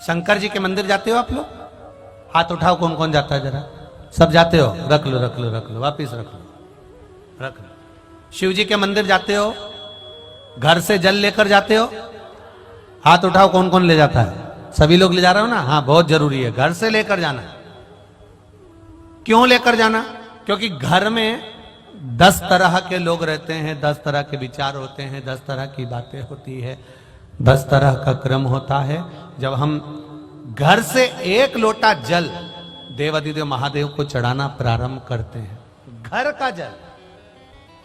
शंकर जी के मंदिर जाते हो आप लोग? हाथ उठाओ, कौन कौन जाता है जरा। सब जाते हो? रख लो रख लो रख लो, वापिस रख लो रख लो। शिव जी के मंदिर जाते हो? घर से जल लेकर जाते हो? हाथ उठाओ, कौन कौन ले जाता है? सभी लोग ले जा रहे हो ना? हाँ, बहुत जरूरी है घर से लेकर जाना। क्यों लेकर जाना? क्योंकि घर में 10 तरह के लोग रहते हैं, 10 तरह के विचार होते हैं, 10 तरह की बातें होती है, 10 तरह का क्रम होता है। जब हम घर से 1 लोटा जल देवादिदेव महादेव को चढ़ाना प्रारंभ करते हैं, घर का जल,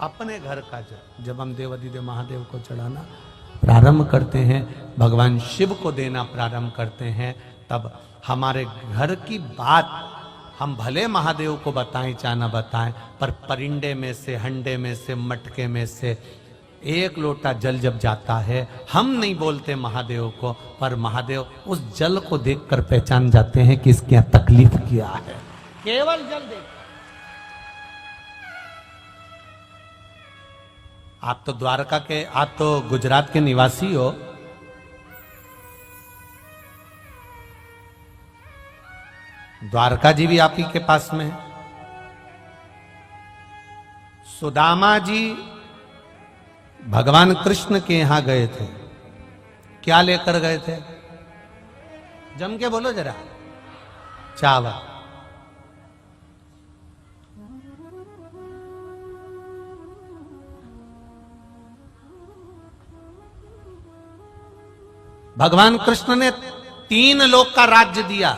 अपने घर का जल जब हम देवादिदेव महादेव को चढ़ाना प्रारंभ करते हैं, भगवान शिव को देना प्रारंभ करते हैं, तब हमारे घर की बात हम भले महादेव को बताएं चाहे ना बताएं, पर परिंडे में से, हंडे में से, मटके में से 1 लोटा जल जब जाता है, हम नहीं बोलते महादेव को, पर महादेव उस जल को देखकर पहचान जाते हैं कि इसके यहां तकलीफ क्या है। केवल जल देख। आप तो द्वारका के, आप तो गुजरात के निवासी हो। द्वारका जी भी आप ही के पास में है। सुदामा जी भगवान कृष्ण के यहां गए थे, क्या लेकर गए थे? जम के बोलो जरा। चावल। भगवान कृष्ण ने 3 लोक का राज्य दिया,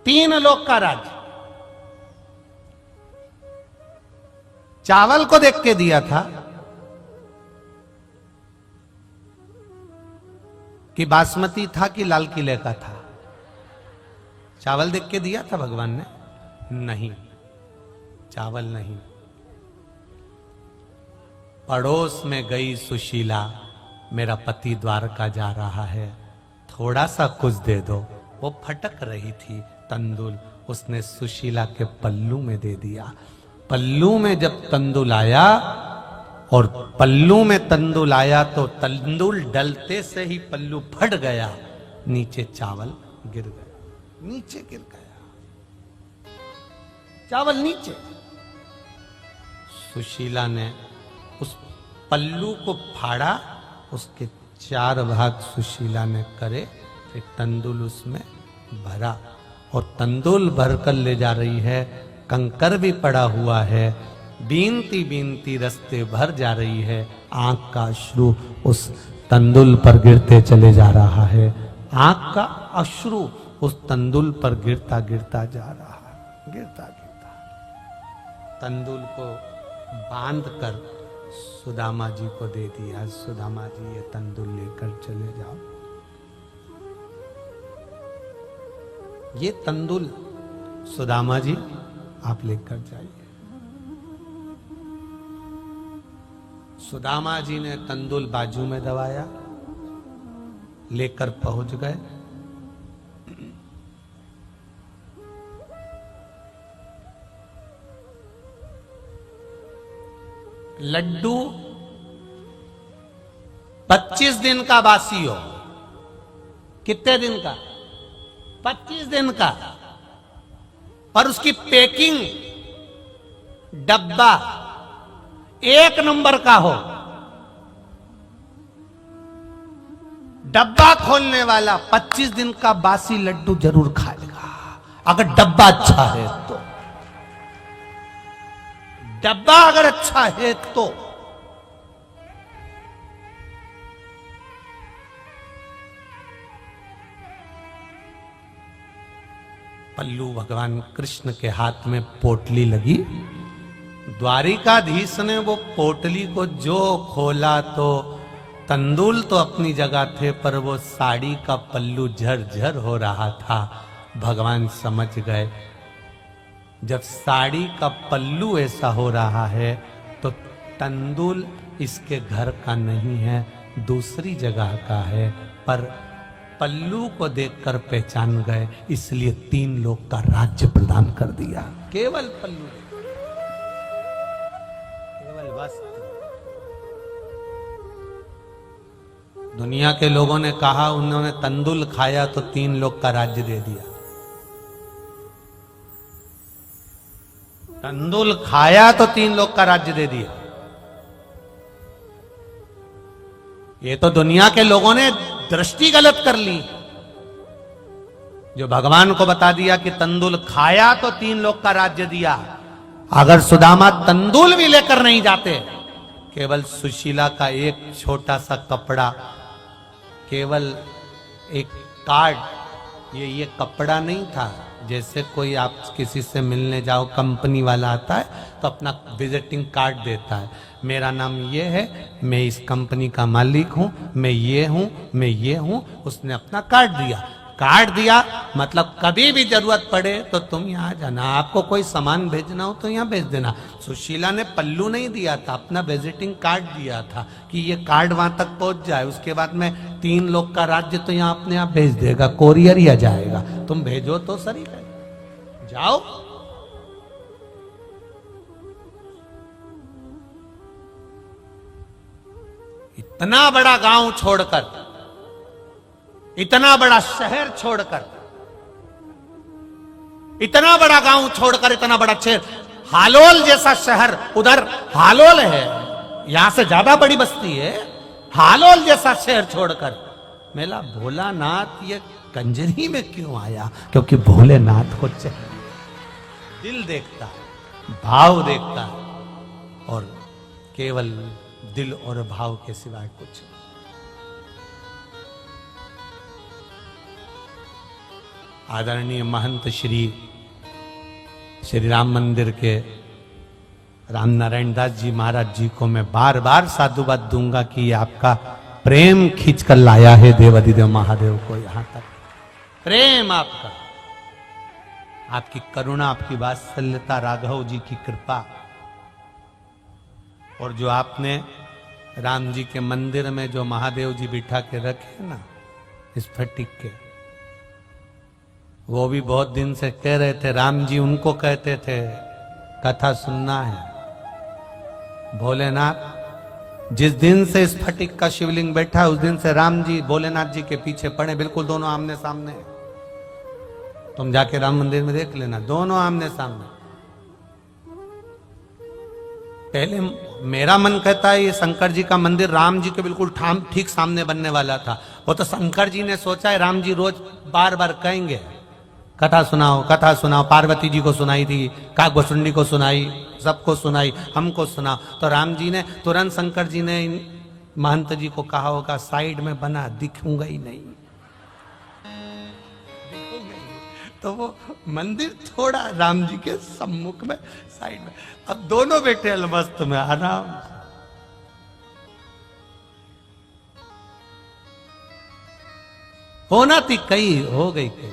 3 लोक का राज्य चावल को देख के दिया था कि बासमती था कि लाल किले का था? चावल देख के दिया था भगवान ने? नहीं, चावल नहीं। पड़ोस में गई सुशीला, मेरा पति द्वारका जा रहा है, थोड़ा सा कुछ दे दो। वो फटक रही थी तंदुल, उसने सुशीला के पल्लू में दे दिया। पल्लू में जब तंदुल आया, और पल्लू में तंदुल आया तो तंदुल डलते से ही पल्लू फट गया, नीचे चावल गिर गया, नीचे गिर गया चावल नीचे। सुशीला ने उस पल्लू को फाड़ा, उसके 4 भाग सुशीला ने करे, फिर तंदुल उसमें भरा, और तंदुल भरकर ले जा रही है, कंकर भी पड़ा हुआ है, बीनती बीनती रास्ते भर जा रही है, आंख का अश्रु उस तंदुल पर गिरते चले जा रहा है, आंख का अश्रु उस तंदुल पर गिरता गिरता जा रहा है, गिरता गिरता। तंदुल को बांध कर सुदामा जी को दे दिया, सुदामा जी ये तंदुल लेकर चले जाओ। ये तंदुल सुदामा जी आप लेकर जाइए। सुदामा जी ने तंदुल बाजू में दबाया, लेकर पहुंच गए। लड्डू 25 दिन का बासी हो। कितने दिन का? 25 दिन का। और उसकी पैकिंग, डब्बा 1 नंबर का हो। डब्बा खोलने वाला 25 दिन का बासी लड्डू जरूर खाएगा, अगर डब्बा अच्छा है तो। डब्बा अगर अच्छा है तो। पल्लू भगवान कृष्ण के हाथ में पोटली लगी। द्वारिकाधीश ने वो पोटली को जो खोला तो तंदुल तो अपनी जगह थे, पर वो साड़ी का पल्लू झरझर हो रहा था। भगवान समझ गए, जब साड़ी का पल्लू ऐसा हो रहा है तो तंदुल इसके घर का नहीं है, दूसरी जगह का है। पर पल्लू को देखकर पहचान गए, इसलिए 3 लोक का राज्य प्रदान कर दिया। केवल पल्लू, केवल वस्त्र। दुनिया के लोगों ने कहा उन्होंने तंदुल खाया तो 3 लोग का राज्य दे दिया। तंदुल खाया तो 3 लोग का राज्य दे दिया। ये तो दुनिया के लोगों ने दृष्टि गलत कर ली। जो भगवान को बता दिया कि तंदुल खाया तो 3 लोग का राज्य दिया। अगर सुदामा तंदुल भी लेकर नहीं जाते, केवल सुशीला का एक छोटा सा कपड़ा, केवल एक कार्ड, ये कपड़ा नहीं था। जैसे कोई आप किसी से मिलने जाओ, कंपनी वाला आता है तो अपना विजिटिंग कार्ड देता है, मेरा नाम ये है, मैं इस कंपनी का मालिक हूं, मैं ये हूं, मैं ये हूं। उसने अपना कार्ड दिया। कार्ड दिया मतलब कभी भी जरूरत पड़े तो तुम यहां जाना, आपको कोई सामान भेजना हो तो यहां भेज देना। सुशीला ने पल्लू नहीं दिया था, अपना विजिटिंग कार्ड दिया था कि ये कार्ड वहां तक पहुंच जाए, उसके बाद में 3 लोग का राज्य तो यहां अपने आप भेज देगा, कोरियर या जाएगा, तुम भेजो तो सही है, जाओ। इतना बड़ा गांव छोड़कर, इतना बड़ा शहर छोड़कर, इतना बड़ा गांव छोड़कर, इतना बड़ा शहर, हालोल जैसा शहर, उधर हालोल है, यहां से ज्यादा बड़ी बस्ती है, हालोल जैसा शहर छोड़कर मेला भोलानाथ ये कंजरी में क्यों आया? क्योंकि भोलेनाथ को दिल देखता है, भाव देखता है, और केवल दिल और भाव के सिवाय कुछ। आदरणीय महंत श्री राम मंदिर के राम नारायण दास जी महाराज जी को मैं बार बार साधुवाद दूंगा कि ये आपका प्रेम खींच कर लाया है देवाधिदेव महादेव को यहां तक। प्रेम आपका, आपकी करुणा, आपकी वात्सल्यता, राघव जी की कृपा, और जो आपने राम जी के मंदिर में जो महादेव जी बिठा के रखे ना स्फटिक के, वो भी बहुत दिन से कह रहे थे। राम जी उनको कहते थे कथा सुनना है। भोलेनाथ जिस दिन से स्फटिक का शिवलिंग बैठा उस दिन से राम जी भोलेनाथ जी के पीछे पड़े, बिल्कुल दोनों आमने सामने। तुम जाके राम मंदिर में देख लेना, दोनों आमने सामने। पहले मेरा मन कहता है ये शंकर जी का मंदिर राम जी के बिल्कुल ठीक सामने बनने वाला था। वो तो शंकर जी ने सोचा है राम जी रोज बार बार कहेंगे कथा सुनाओ, कथा सुनाओ। पार्वती जी को सुनाई थी, काकभुसुंडी को सुनाई, सबको सुनाई, हमको सुना। तो राम जी ने तुरंत, शंकर जी ने महंत जी को कहा होगा साइड में बना, दिखूंगा ही नहीं। तो वो मंदिर थोड़ा राम जी के सम्मुख में साइड में, अब दोनों बैठे अलमस्त में आराम। होना थी कई, हो गई कई।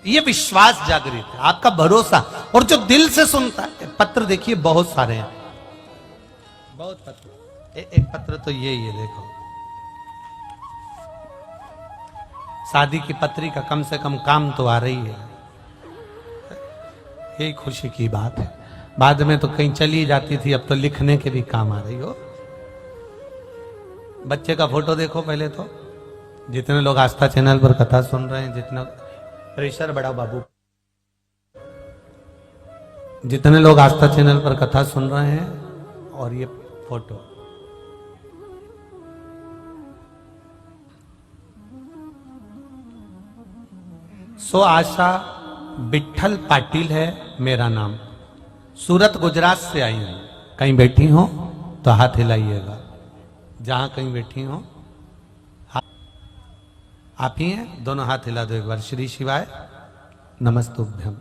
ये विश्वास जागृत है, आपका भरोसा, और जो दिल से सुनता है। पत्र देखिए बहुत सारे हैं, बहुत पत्र। एक पत्र तो ये देखो, शादी की पत्री का कम से कम काम तो आ रही है, यही खुशी की बात है। बाद में तो कहीं चली जाती थी, अब तो लिखने के भी काम आ रही हो। बच्चे का फोटो देखो पहले तो। जितने लोग आस्था चैनल पर कथा सुन रहे हैं, जितना प्रेशर बढ़ाओ बाबू, जितने लोग आस्था चैनल पर कथा सुन रहे हैं, और ये फोटो सो आशा विठल पाटिल है मेरा नाम, सूरत गुजरात से आई हूं। कहीं बैठी हो तो हाथ हिलाइएगा, जहां कहीं बैठी हो। आप ही हैं, दोनों हाथ हिला दो एक बार। श्री शिवाय नमस्तुभ्यम।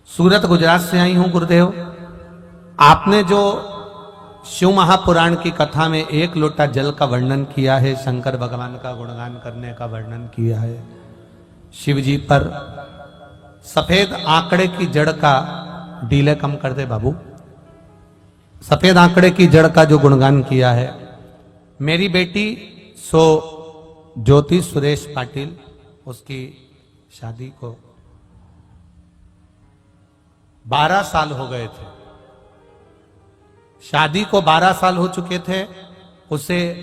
सूरत गुजरात से आई हूं गुरुदेव। आपने जो शिव महापुराण की कथा में 1 लोटा जल का वर्णन किया है, शंकर भगवान का गुणगान करने का वर्णन किया है, शिव जी पर सफेद आंकड़े की जड़ का, डीले कम कर दे बाबू, सफेद आंकड़े की जड़ का जो गुणगान किया है, मेरी बेटी सो ज्योति सुरेश पाटिल, उसकी शादी को 12 साल हो गए थे। शादी को 12 साल हो चुके थे। उसे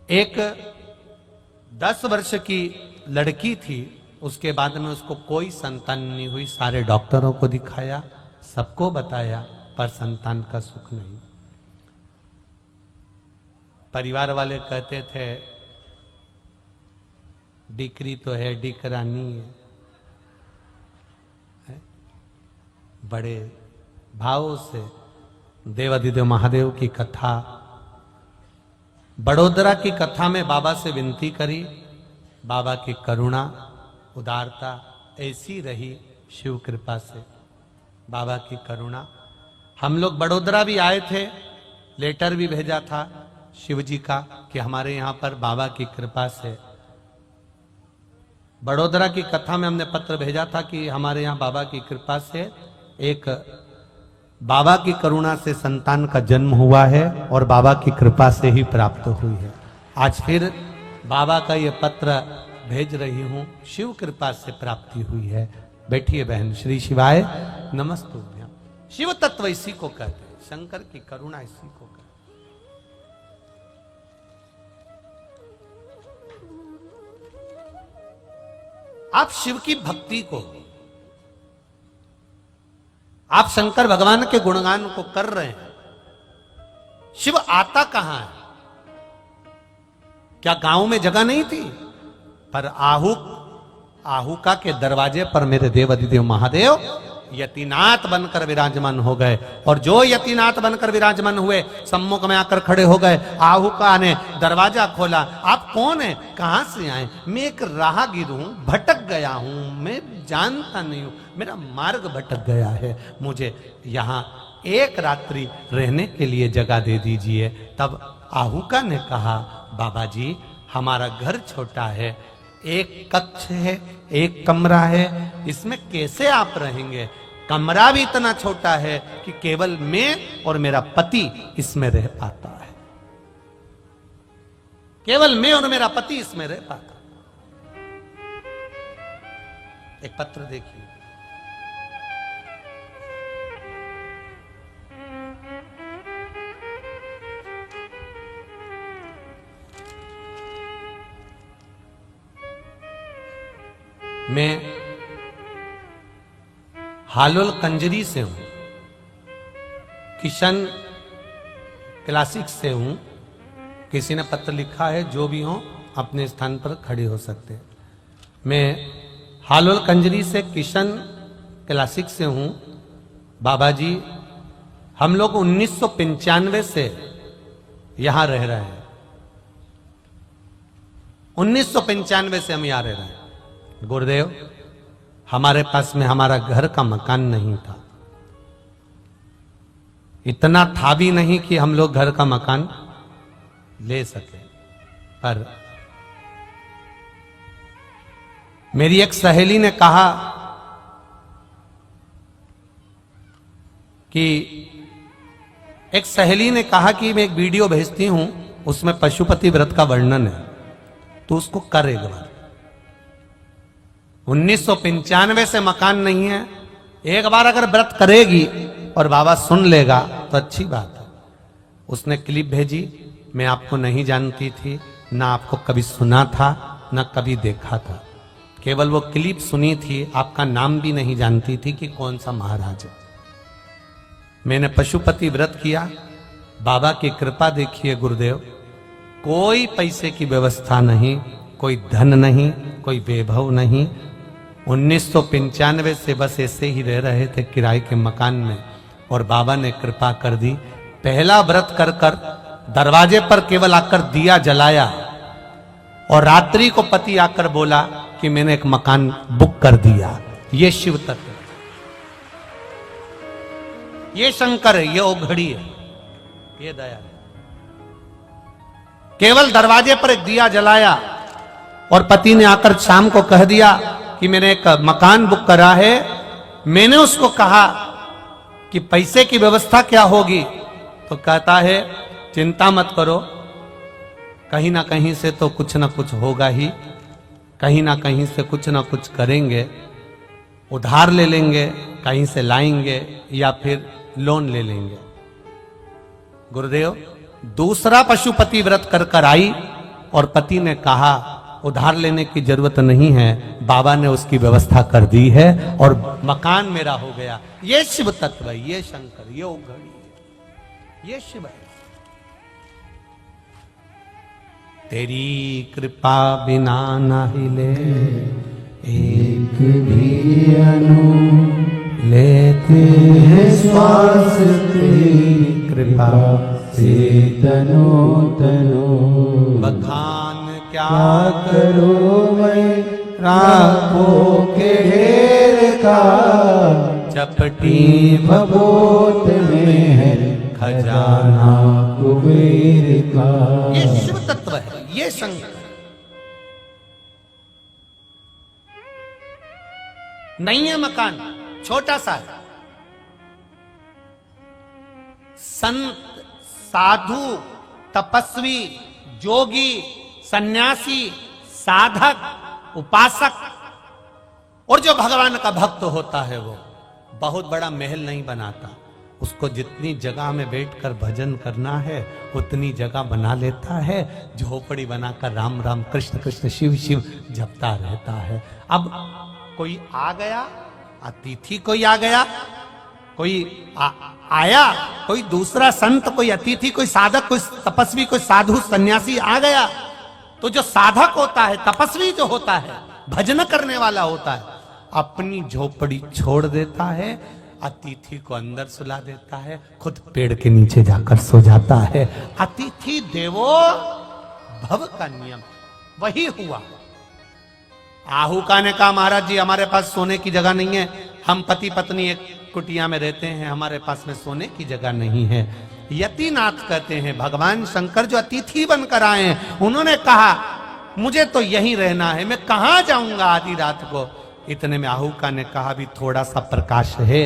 एक 10 वर्ष की लड़की थी, उसके बाद में उसको कोई संतान नहीं हुई। सारे डॉक्टरों को दिखाया, सबको बताया, पर संतान का सुख नहीं। परिवार वाले कहते थे डिक्री तो है, डिकरा नहीं है। बड़े भाव से देवाधिदेव महादेव की कथा, बड़ोदरा की कथा में बाबा से विनती करी। बाबा की करुणा उदारता ऐसी रही शिव कृपा से, बाबा की करुणा। हम लोग बड़ोदरा भी आए थे, लेटर भी भेजा था शिव जी का कि हमारे यहां पर बाबा की कृपा से। बड़ोदरा की कथा में हमने पत्र भेजा था कि हमारे यहां बाबा की कृपा से, एक बाबा की करुणा से संतान का जन्म हुआ है और बाबा की कृपा से ही प्राप्त हुई है। आज फिर बाबा का ये पत्र भेज रही हूं, शिव कृपा से प्राप्ति हुई है। बैठिए बहन। श्री शिवाय नमस्तुभ्यं। शिव तत्व इसी को कहते हैं, शंकर की करुणा इसी को कहते हैं। आप शिव की भक्ति को, आप शंकर भगवान के गुणगान को कर रहे हैं, शिव आता कहां है? क्या गांव में जगह नहीं थी? पर आहुका के दरवाजे पर मेरे देव अधिदेव महादेव यतिनाथ बनकर विराजमान हो गए। और जो यतिनाथ बनकर विराजमान हुए, सम्मुख में आकर खड़े हो गए। आहुका ने दरवाजा खोला। आप कौन है, कहां से आए? मैं एक राहगीर हूं, भटक गया हूं, मैं जानता नहीं हूं, मेरा मार्ग भटक गया है, मुझे यहां एक रात्रि रहने के लिए जगह दे दीजिए। तब आहुका ने कहा, बाबा जी हमारा घर छोटा है, एक कक्ष है, एक कमरा है, इसमें कैसे आप रहेंगे? कमरा भी इतना छोटा है कि केवल मैं और मेरा पति इसमें रह पाता है, केवल मैं और मेरा पति इसमें रह पाता। एक पत्र देखिए। मैं हालोल कंजरी से हूं, किशन क्लासिक से हूं। किसी ने पत्र लिखा है, जो भी हो अपने स्थान पर खड़े हो सकते हैं। मैं हालोल कंजरी से किशन क्लासिक से हूं। बाबा जी हम लोग 1995 से यहां रह रहे हैं। 1995 से हम यहां रह रहे हैं। गुरुदेव हमारे पास में हमारा घर का मकान नहीं था, इतना था भी नहीं कि हम लोग घर का मकान ले सके। पर मेरी एक सहेली ने कहा कि मैं एक वीडियो भेजती हूं, उसमें पशुपति व्रत का वर्णन है, तो उसको कर एक बार। 1995 से मकान नहीं है, एक बार अगर व्रत करेगी और बाबा सुन लेगा तो अच्छी बात है। उसने क्लिप भेजी, मैं आपको नहीं जानती थी, ना आपको कभी सुना था, ना कभी देखा था, केवल वो क्लिप सुनी थी, आपका नाम भी नहीं जानती थी कि कौन सा महाराज है। मैंने पशुपति व्रत किया, बाबा की कृपा देखिए गुरुदेव, कोई पैसे की व्यवस्था नहीं, कोई धन नहीं, कोई वैभव नहीं। 1995 से बस ऐसे ही रह रहे थे किराए के मकान में, और बाबा ने कृपा कर दी। पहला व्रत कर कर दरवाजे पर केवल आकर दिया जलाया, और रात्रि को पति आकर बोला कि मैंने एक मकान बुक कर दिया। ये शिव तत्व, ये शंकर है, ये ओघड़ी है, ये दया है। केवल दरवाजे पर एक दिया जलाया और पति ने आकर शाम को कह दिया कि मैंने एक मकान बुक करा है। मैंने उसको कहा कि पैसे की व्यवस्था क्या होगी, तो कहता है चिंता मत करो, कहीं ना कहीं से तो कुछ ना कुछ होगा ही, कहीं ना कहीं से कुछ ना कुछ करेंगे, उधार ले लेंगे, कहीं से लाएंगे या फिर लोन ले लेंगे। गुरुदेव दूसरा पशुपति व्रत कर कर आई, और पति ने कहा उधार लेने की जरूरत नहीं है, बाबा ने उसकी व्यवस्था कर दी है और मकान मेरा हो गया। ये शिव तत्व है, ये शंकर, ये उघड़ी है, ये शिव है। तेरी कृपा बिना न हिले एक भी अनु, लेते श्वास तेरी कृपा से तनो तनो। बखान क्या करो मैं राखो के ढेर का, चपटी भभूत में है खजाना कुबेर का। ये शिव तत्व है, ये शंकर। नहीं है मकान, छोटा सा है। संत, साधु, तपस्वी, जोगी, सन्यासी, साधक, उपासक और जो भगवान का भक्त होता है वो बहुत बड़ा महल नहीं बनाता। उसको जितनी जगह में बैठकर भजन करना है उतनी जगह बना लेता है। झोपड़ी बनाकर राम राम कृष्ण कृष्ण शिव शिव जपता रहता है। अब कोई आ गया, अतिथि कोई आ गया, कोई आया, कोई दूसरा संत, कोई अतिथि, कोई साधक, कोई तपस्वी, कोई साधु सन्यासी आ गया, तो जो साधक होता है, तपस्वी जो होता है, भजन करने वाला होता है, अपनी झोपड़ी छोड़ देता है, अतिथि को अंदर सुला देता है, खुद पेड़ के नीचे जाकर सो जाता है। अतिथि देवो भव का नियम वही हुआ। आहुका ने कहा महाराज जी हमारे पास सोने की जगह नहीं है, हम पति पत्नी एक कुटिया में रहते हैं, हमारे पास में सोने की जगह नहीं है। यतिनाथ कहते हैं भगवान शंकर जो अतिथि बनकर आए हैं, उन्होंने कहा मुझे तो यहीं रहना है, मैं कहां जाऊंगा आधी रात को। इतने में आहुका ने कहा भी थोड़ा सा प्रकाश है,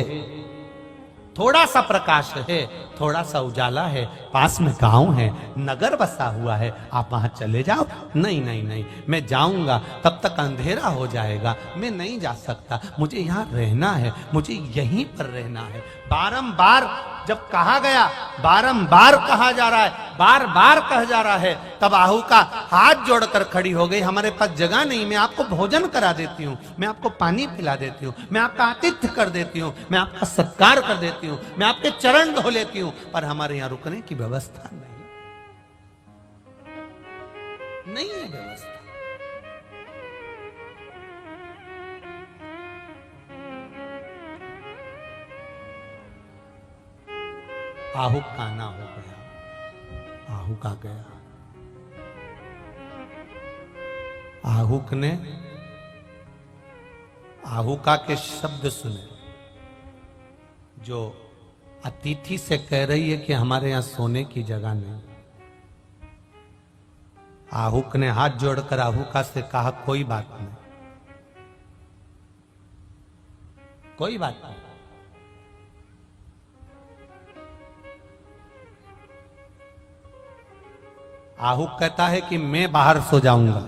थोड़ा सा प्रकाश है, थोड़ा सा उजाला है, पास में गांव है, नगर बसा हुआ है, आप वहां चले जाओ। नहीं नहीं नहीं, मैं जाऊंगा तब तक अंधेरा हो जाएगा, मैं नहीं जा सकता, मुझे यहाँ रहना है, मुझे यहीं पर रहना है। बारंबार जब कहा गया, बारंबार कहा जा रहा है, बार बार कहा जा रहा है, तब आहुका हाथ जोड़कर खड़ी हो गई, हमारे पास जगह नहीं, मैं आपको भोजन करा देती हूँ, मैं आपको पानी पिला देती हूँ, मैं आपका आतिथ्य कर देती हूँ, मैं आपका सत्कार कर देती हूँ, मैं आपके चरण धो लेती हूँ, पर हमारे यहाँ रुकने की व्यवस्था नहीं है व्यवस्था। आहुक का आना हो गया, आहुक आ गया। आहुक ने आहुका के शब्द सुने, जो अतिथि से कह रही है कि हमारे यहां सोने की जगह नहीं। आहुक ने हाथ जोड़कर आहुका से कहा कोई बात नहीं, कोई बात नहीं। आहुक कहता है कि मैं बाहर सो जाऊंगा,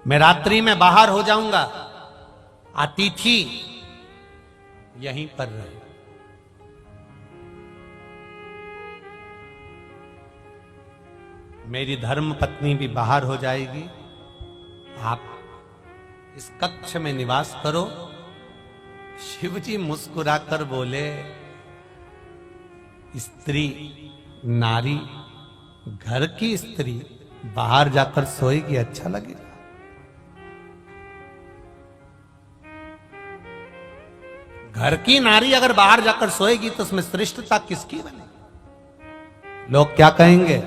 मैं रात्रि में बाहर हो जाऊंगा, अतिथि यहीं पर रहे। मेरी धर्म पत्नी भी बाहर हो जाएगी, आप इस कक्ष में निवास करो। शिवजी मुस्कुराकर बोले, स्त्री, नारी, घर की स्त्री बाहर जाकर सोएगी, अच्छा लगेगा? घर की नारी अगर बाहर जाकर सोएगी तो उसमें श्रेष्ठता किसकी बनेगी? लोग क्या कहेंगे?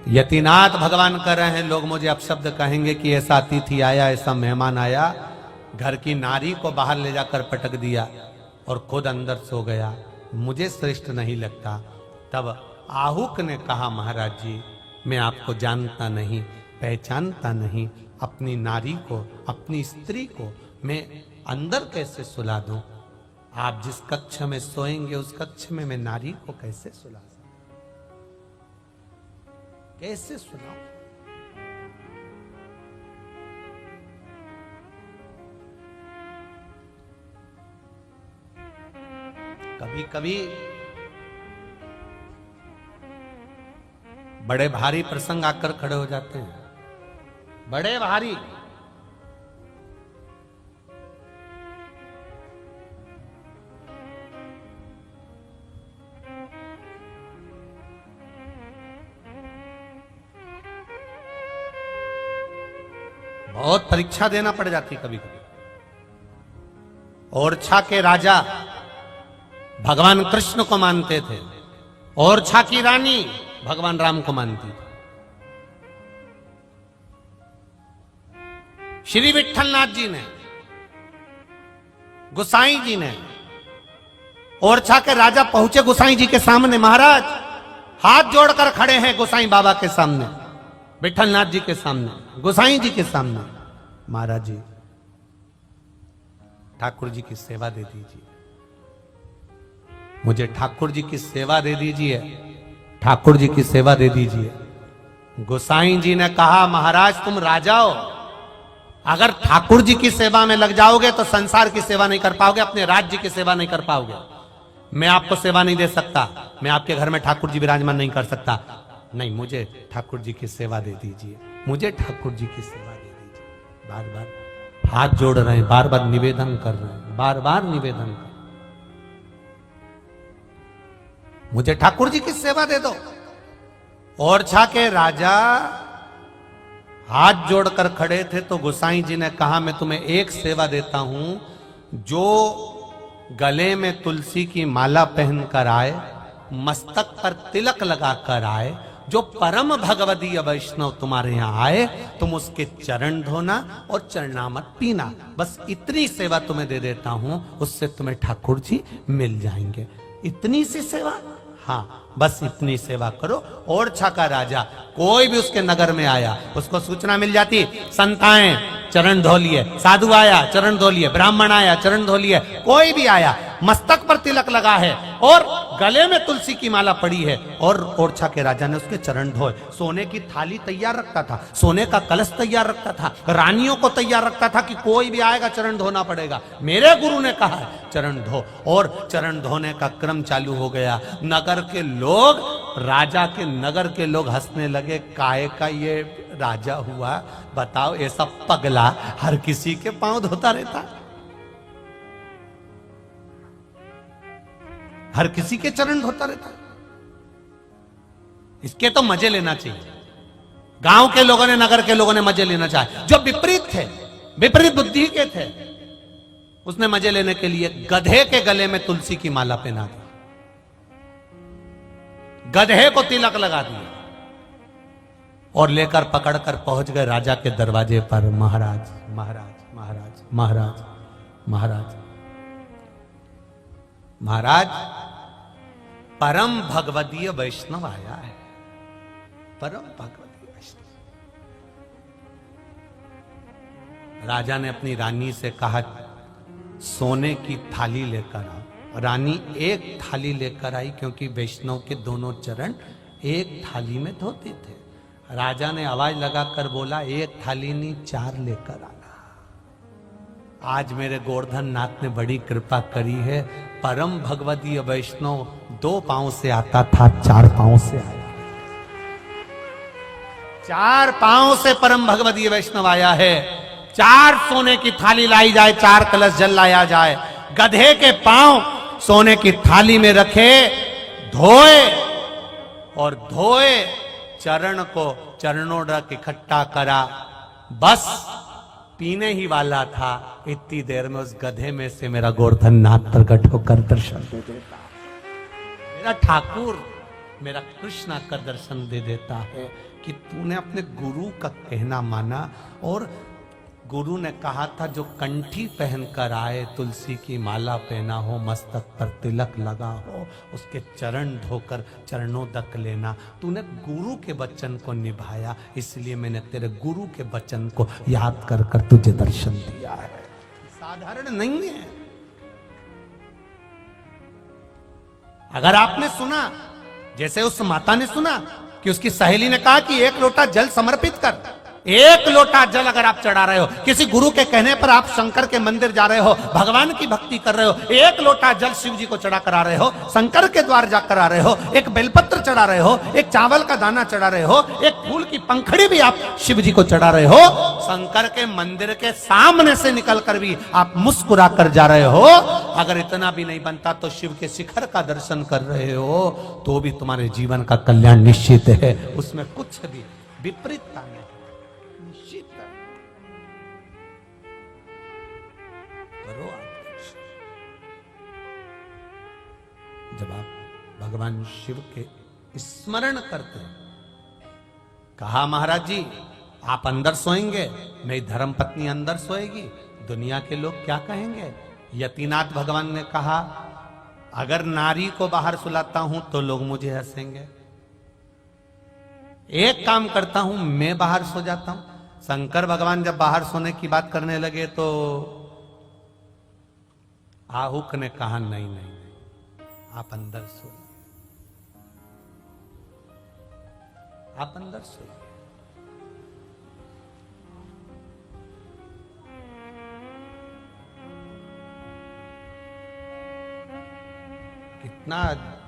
यतिनाथ भगवान कर रहे हैं, लोग मुझे अपशब्द कहेंगे कि ऐसा अतिथि आया, ऐसा मेहमान आया, घर की नारी को बाहर ले जाकर पटक दिया और खुद अंदर सो गया, मुझे श्रेष्ठ नहीं लगता। तब आहुक ने कहा महाराज जी मैं आपको जानता नहीं, पहचानता नहीं, अपनी नारी को, अपनी स्त्री को मैं अंदर कैसे सुला दूं? आप जिस कक्ष में सोएंगे उस कक्ष में मैं नारी को कैसे सुला सकूं? कैसे सुनाऊं? कभी कभी बड़े भारी प्रसंग आकर खड़े हो जाते हैं, बड़े भारी। बहुत परीक्षा देना पड़ जाती कभी कभी। ओरछा के राजा भगवान कृष्ण को मानते थे, ओरछा की रानी भगवान राम को मानती थी। श्री विठलनाथ जी ने, गोसाई जी ने, ओरछा के राजा पहुंचे गोसाई जी के सामने, महाराज हाथ जोड़कर खड़े हैं गोसाई बाबा के सामने, विठलनाथ जी के सामने, गोसाई जी के सामने। महाराज जी ठाकुर जी की सेवा दे दीजिए, मुझे ठाकुर जी की सेवा दे दीजिए, ठाकुर जी की सेवा दे दीजिए। गोसाई जी ने कहा, महाराज तुम राजा हो, अगर ठाकुर जी की सेवा में लग जाओगे तो संसार की सेवा नहीं कर पाओगे, अपने राज्य की सेवा नहीं कर पाओगे। मैं आपको सेवा नहीं दे सकता, मैं आपके घर में ठाकुर जी विराजमान नहीं कर सकता। नहीं, मुझे ठाकुर जी की सेवा दे दीजिए, मुझे ठाकुर जी की सेवा दे दीजिए। बार बार हाथ जोड़ रहे हैं, बार बार निवेदन कर रहे हैं, बार बार निवेदन कर, मुझे ठाकुर जी की सेवा दे दो। ओरछा के राजा हाथ जोड़कर खड़े थे तो गोसाई जी ने कहा, मैं तुम्हें एक सेवा देता हूं, जो गले में तुलसी की माला पहनकर आए, मस्तक पर तिलक लगाकर आए, जो परम भगवदीय वैष्णव तुम्हारे यहां आए, तुम उसके चरण धोना और चरणामृत पीना, बस इतनी सेवा तुम्हें दे देता हूं, उससे तुम्हें ठाकुर जी मिल जाएंगे। इतनी सी सेवा? हाँ, बस इतनी सेवा करो। ओरछा का राजा कोई भी उसके नगर में आया, उसको सूचना मिल जाती, संत आए चरण धो लिए, साधु आया चरण धो लिए, ब्राह्मण आया चरण धो लिए, कोई भी आया मस्तक पर तिलक लगा है और गले में तुलसी की माला पड़ी है, और ओरछा के राजा ने उसके चरण धोए। सोने की थाली तैयार रखता था, सोने का कलश तैयार रखता था, रानियों को तैयार रखता था कि कोई भी आएगा चरण धोना पड़ेगा। मेरे गुरु ने कहा है चरण धो, और चरण धोने का क्रम चालू हो गया। नगर के लोग, राजा के नगर के लोग हंसने लगे, काहे का ये राजा हुआ, बताओ ऐसा पगला हर किसी के पांव धोता रहता, हर किसी के चरण धोता रहता। इसके तो मजे लेना चाहिए। गांव के लोगों ने, नगर के लोगों ने मजे लेना चाहिए। जो विपरीत थे, विपरीत बुद्धि के थे, उसने मजे लेने के लिए गधे के गले में तुलसी की माला पहना दी, गधे को तिलक लगा दिया और लेकर पकड़कर पहुंच गए राजा के दरवाजे पर। महाराज महाराज महाराज महाराज महाराज महाराज, परम भगवदीय वैष्णव आया है, परम भगवदीय वैष्णव। राजा ने अपनी रानी से कहा, सोने की थाली लेकर आओ। रानी एक थाली लेकर आई, क्योंकि वैष्णव के दोनों चरण एक थाली में धोते थे। राजा ने आवाज लगाकर बोला, एक थाली नहीं, 4 लेकर आना। आज मेरे गोवर्धन नाथ ने बड़ी कृपा करी है, परम भगवदीय वैष्णव 2 पांव से आता था, 4 पांव से आया, 4 पांव से परम भगवदीय वैष्णव आया है। 4 सोने की थाली लाई जाए, 4 कलश जल लाया जाए, गधे के पांव सोने की थाली में रखे, धोए और धोए चरण को चरणों रख इकट्ठा करा, बस पीने ही वाला था। इतनी देर में उस गधे में से मेरा गोवर्धन नाथ प्रकट होकर दर्शन दे देता, मेरा ठाकुर, मेरा कृष्ण आकर दर्शन दे देता है कि तूने अपने गुरु का कहना माना। और गुरु ने कहा था, जो कंठी पहनकर आए, तुलसी की माला पहना हो, मस्तक पर तिलक लगा हो, उसके चरण धोकर चरणों तक लेना। तूने गुरु के वचन को निभाया, इसलिए मैंने तेरे गुरु के वचन को याद कर कर तुझे दर्शन दिया है। साधारण नहीं है। अगर आपने सुना, जैसे उस माता ने सुना कि उसकी सहेली ने कहा कि 1 लोटा जल समर्पित कर, एक लोटा जल अगर आप चढ़ा रहे हो, किसी गुरु के कहने पर आप शंकर के मंदिर जा रहे हो, भगवान की भक्ति कर रहे हो, एक लोटा जल शिव जी को चढ़ा कर आ रहे हो, शंकर के द्वार जाकर आ रहे हो, एक बेलपत्र चढ़ा रहे हो, एक चावल का दाना चढ़ा रहे हो, एक फूल की पंखड़ी भी आप शिव जी को चढ़ा रहे हो, शंकर के मंदिर के सामने से निकल कर भी आप मुस्कुरा कर जा रहे हो। अगर इतना भी नहीं बनता तो शिव के शिखर का दर्शन कर रहे हो तो भी तुम्हारे जीवन का कल्याण निश्चित है, उसमें कुछ भी विपरीतता नहीं। जब आप भगवान शिव के स्मरण करते हैं, कहा महाराज जी आप अंदर सोएंगे, मेरी धर्म पत्नी अंदर सोएगी, दुनिया के लोग क्या कहेंगे। यतिनाथ भगवान ने कहा अगर नारी को बाहर सुलाता हूं तो लोग मुझे हंसेंगे, एक काम करता हूं मैं बाहर सो जाता हूं। शंकर भगवान जब बाहर सोने की बात करने लगे तो आहुक ने कहा नहीं नहीं आप अंदर सो, आप अंदर सो। कितना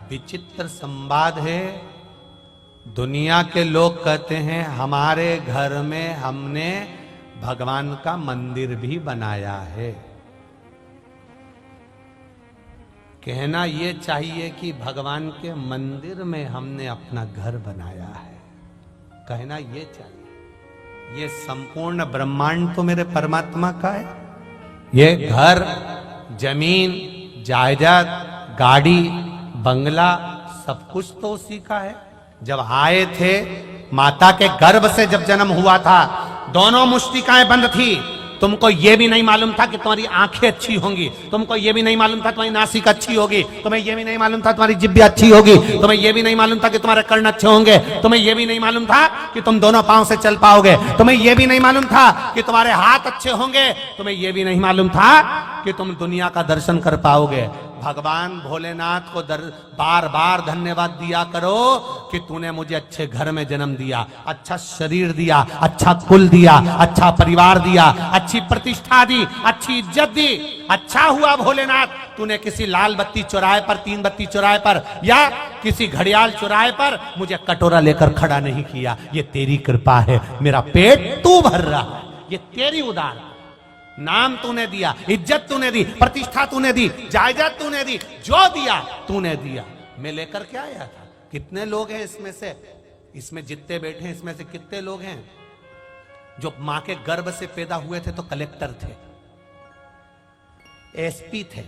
विचित्र संवाद है। दुनिया के लोग कहते हैं हमारे घर में हमने भगवान का मंदिर भी बनाया है। कहना ये चाहिए कि भगवान के मंदिर में हमने अपना घर बनाया है, कहना ये चाहिए। ये संपूर्ण ब्रह्मांड तो मेरे परमात्मा का है। ये घर, जमीन, जायदाद, गाड़ी, बंगला सब कुछ तो उसी का है। जब आए थे माता के गर्भ से जब जन्म हुआ था, दोनों मुष्टिकाएं बंद थी। तुमको ये भी नहीं मालूम था कि तुम्हारी आंखें अच्छी होंगी, तुमको ये भी नहीं मालूम था तुम्हारी नासिक अच्छी होगी, तुम्हें ये भी नहीं मालूम था तुम्हारी जिब्बे अच्छी होगी, तुम्हें ये भी नहीं मालूम था कि तुम्हारे कर्ण अच्छे होंगे, तुम्हें ये भी नहीं मालूम था कि तुम दोनों पांव से चल पाओगे, तुम्हें ये भी नहीं मालूम था कि तुम्हारे हाथ अच्छे होंगे, तुम्हें ये भी नहीं मालूम था कि तुम दुनिया का दर्शन कर पाओगे। भगवान भोलेनाथ को बार बार धन्यवाद दिया करो कि तूने मुझे अच्छे घर में जन्म दिया, अच्छा शरीर दिया, अच्छा कुल दिया, अच्छा परिवार दिया, अच्छी प्रतिष्ठा दी, अच्छी इज्जत दी। अच्छा हुआ भोलेनाथ तूने किसी लाल बत्ती चौराहे पर, 3 बत्ती चौराहे पर या किसी घड़ियाल चौराहे पर मुझे कटोरा लेकर खड़ा नहीं किया। ये तेरी कृपा है, मेरा पेट तू भर रहा है, ये तेरी उदार। नाम तूने दिया, इज्जत तूने दी, प्रतिष्ठा तूने दी, जायदाद तूने दी, जो दिया तूने दिया। मैं लेकर क्या आया था। कितने लोग हैं इसमें से, इसमें जितने बैठे हैं इसमें से कितने लोग हैं जो मां के गर्भ से पैदा हुए थे तो कलेक्टर थे, एसपी थे,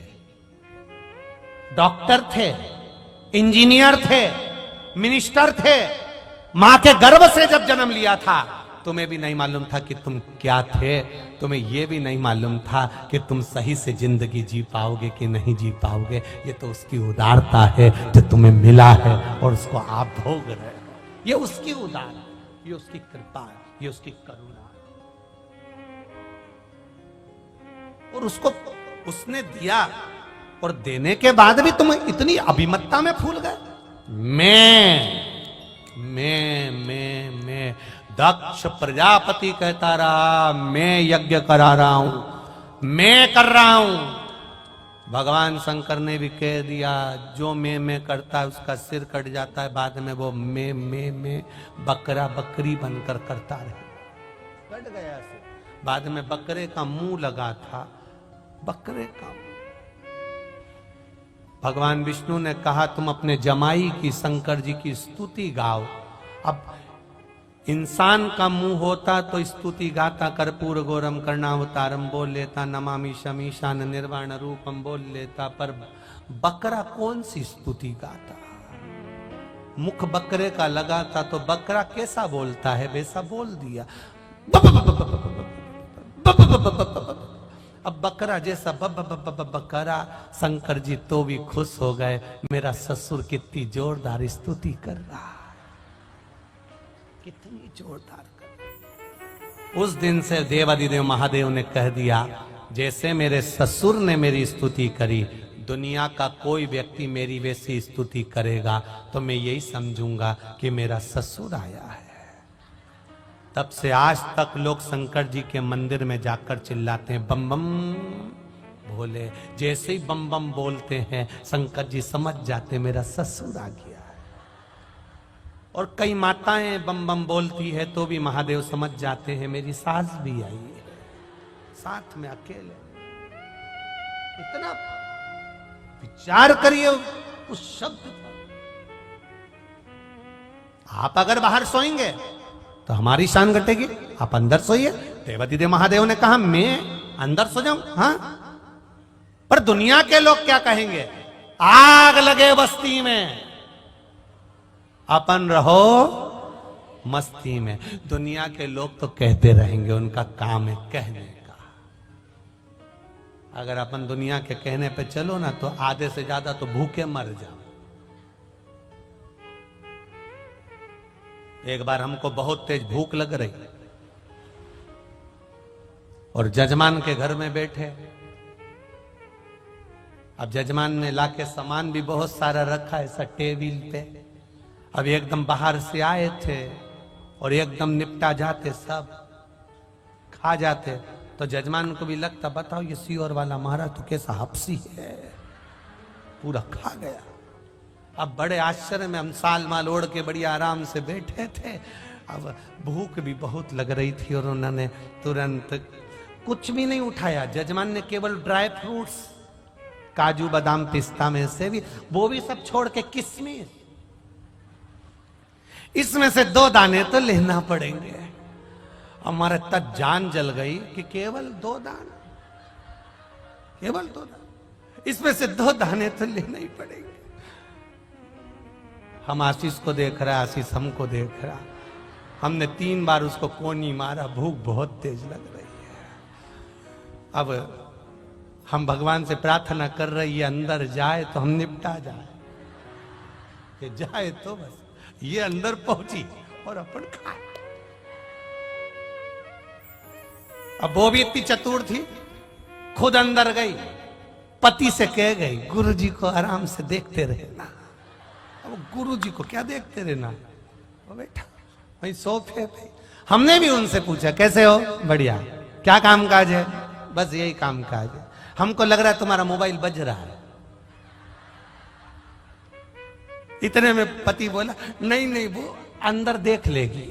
डॉक्टर थे, इंजीनियर थे, मिनिस्टर थे। मां के गर्भ से जब जन्म लिया था तुम्हें भी नहीं मालूम था कि तुम क्या थे, तुम्हें यह भी नहीं मालूम था कि तुम सही से जिंदगी जी पाओगे कि नहीं जी पाओगे। ये तो उसकी उदारता है जो तुम्हें मिला है और उसको आप भोग रहे हो। ये उसकी उदार है, ये उसकी कृपा है, ये उसकी करुणा है। और उसको उसने दिया और देने के बाद भी तुम इतनी अभिमतता में फूल गए। मैं दक्ष प्रजापति कहता रहा मैं यज्ञ करा रहा हूं, मैं कर रहा हूं। भगवान शंकर ने भी कह दिया जो मैं करता है उसका सिर कट जाता है, बाद में वो मैं बकरा बकरी बनकर करता रहे, कट गया सिर। बाद में बकरे का मुंह लगा था, बकरे का मुंह। भगवान विष्णु ने कहा तुम अपने जमाई की, शंकर जी की स्तुति गाओ। अब इंसान का मुंह होता तो स्तुति गाता, कर्पूर गौरम कर्णावतारम बोल लेता, नमामि शमीशान निर्वाण रूपम बोल लेता, पर बकरा कौन सी स्तुति गाता। मुख बकरे का लगा था तो बकरा कैसा बोलता है वैसा बोल दिया। अब बकरा जैसा बकरा, शंकर जी तो भी खुश हो गए, मेरा ससुर कितनी जोरदार स्तुति कर रहा, कितनी जोरदार कर। उस दिन से देवादिदेव महादेव ने कह दिया जैसे मेरे ससुर ने मेरी स्तुति करी, दुनिया का कोई व्यक्ति मेरी वैसी स्तुति करेगा तो मैं यही समझूंगा कि मेरा ससुर आया है। तब से आज तक लोग शंकर जी के मंदिर में जाकर चिल्लाते हैं बम बम भोले। जैसे ही बम बम बोलते हैं शंकर जी समझ जाते मेरा ससुर आ गया है। और कई माताएं बम बम बोलती है तो भी महादेव समझ जाते हैं मेरी सास भी आई है, साथ में अकेले। इतना विचार करिए उस शब्द पर। आप अगर बाहर सोएंगे तो हमारी शान घटेगी, आप अंदर सोइए। देवती देव महादेव ने कहा मैं अंदर सो जाऊं, हाँ, पर दुनिया के लोग क्या कहेंगे? आग लगे बस्ती में, अपन रहो मस्ती में। दुनिया के लोग तो कहते रहेंगे, उनका काम है कहने का। अगर अपन दुनिया के कहने पे चलो ना तो आधे से ज्यादा तो भूखे मर जाओ। एक बार हमको बहुत तेज भूख लग रही और जजमान के घर में बैठे। अब जजमान ने लाके सामान भी बहुत सारा रखा है ऐसा टेबल पे। अब एकदम बाहर से आए थे और एकदम निपटा जाते, सब खा जाते। तो जजमान को भी लगता बताओ ये सीओर वाला महाराज तो कैसा हपसी है, पूरा खा गया। अब बड़े आश्चर्य में हम साल माल ओढ़ के बड़ी आराम से बैठे थे। अब भूख भी बहुत लग रही थी और उन्होंने तुरंत कुछ भी नहीं उठाया। जजमान ने केवल ड्राई फ्रूट्स, काजू बादाम पिस्ता में से भी, वो भी सब छोड़ के किशमिश, इसमें से 2 दाने तो लेना पड़ेंगे। हमारे तक जान जल गई कि केवल 2 दाने, केवल 2 दाने, इसमें से 2 दाने तो लेना ही पड़ेंगे। हम आशीष को देख रहा, आशीष हमको देख रहा। हमने 3 बार उसको कोनी मारा, भूख बहुत तेज लग रही है। अब हम भगवान से प्रार्थना कर रही है अंदर जाए तो हम निपटा जाए, कि जाए तो बस ये अंदर पहुंची और अपन खाए। अब वो भी इतनी चतुर थी, खुद अंदर गई, पति से कह गई गुरुजी को आराम से देखते रहना। अब गुरुजी को क्या देखते रहना, वो बैठा वही सोफे पे। हमने भी उनसे पूछा कैसे हो, बढ़िया, क्या काम काज है, बस यही काम काज है। हमको लग रहा है तुम्हारा मोबाइल बज रहा है। इतने में पति बोला नहीं नहीं वो अंदर देख लेगी।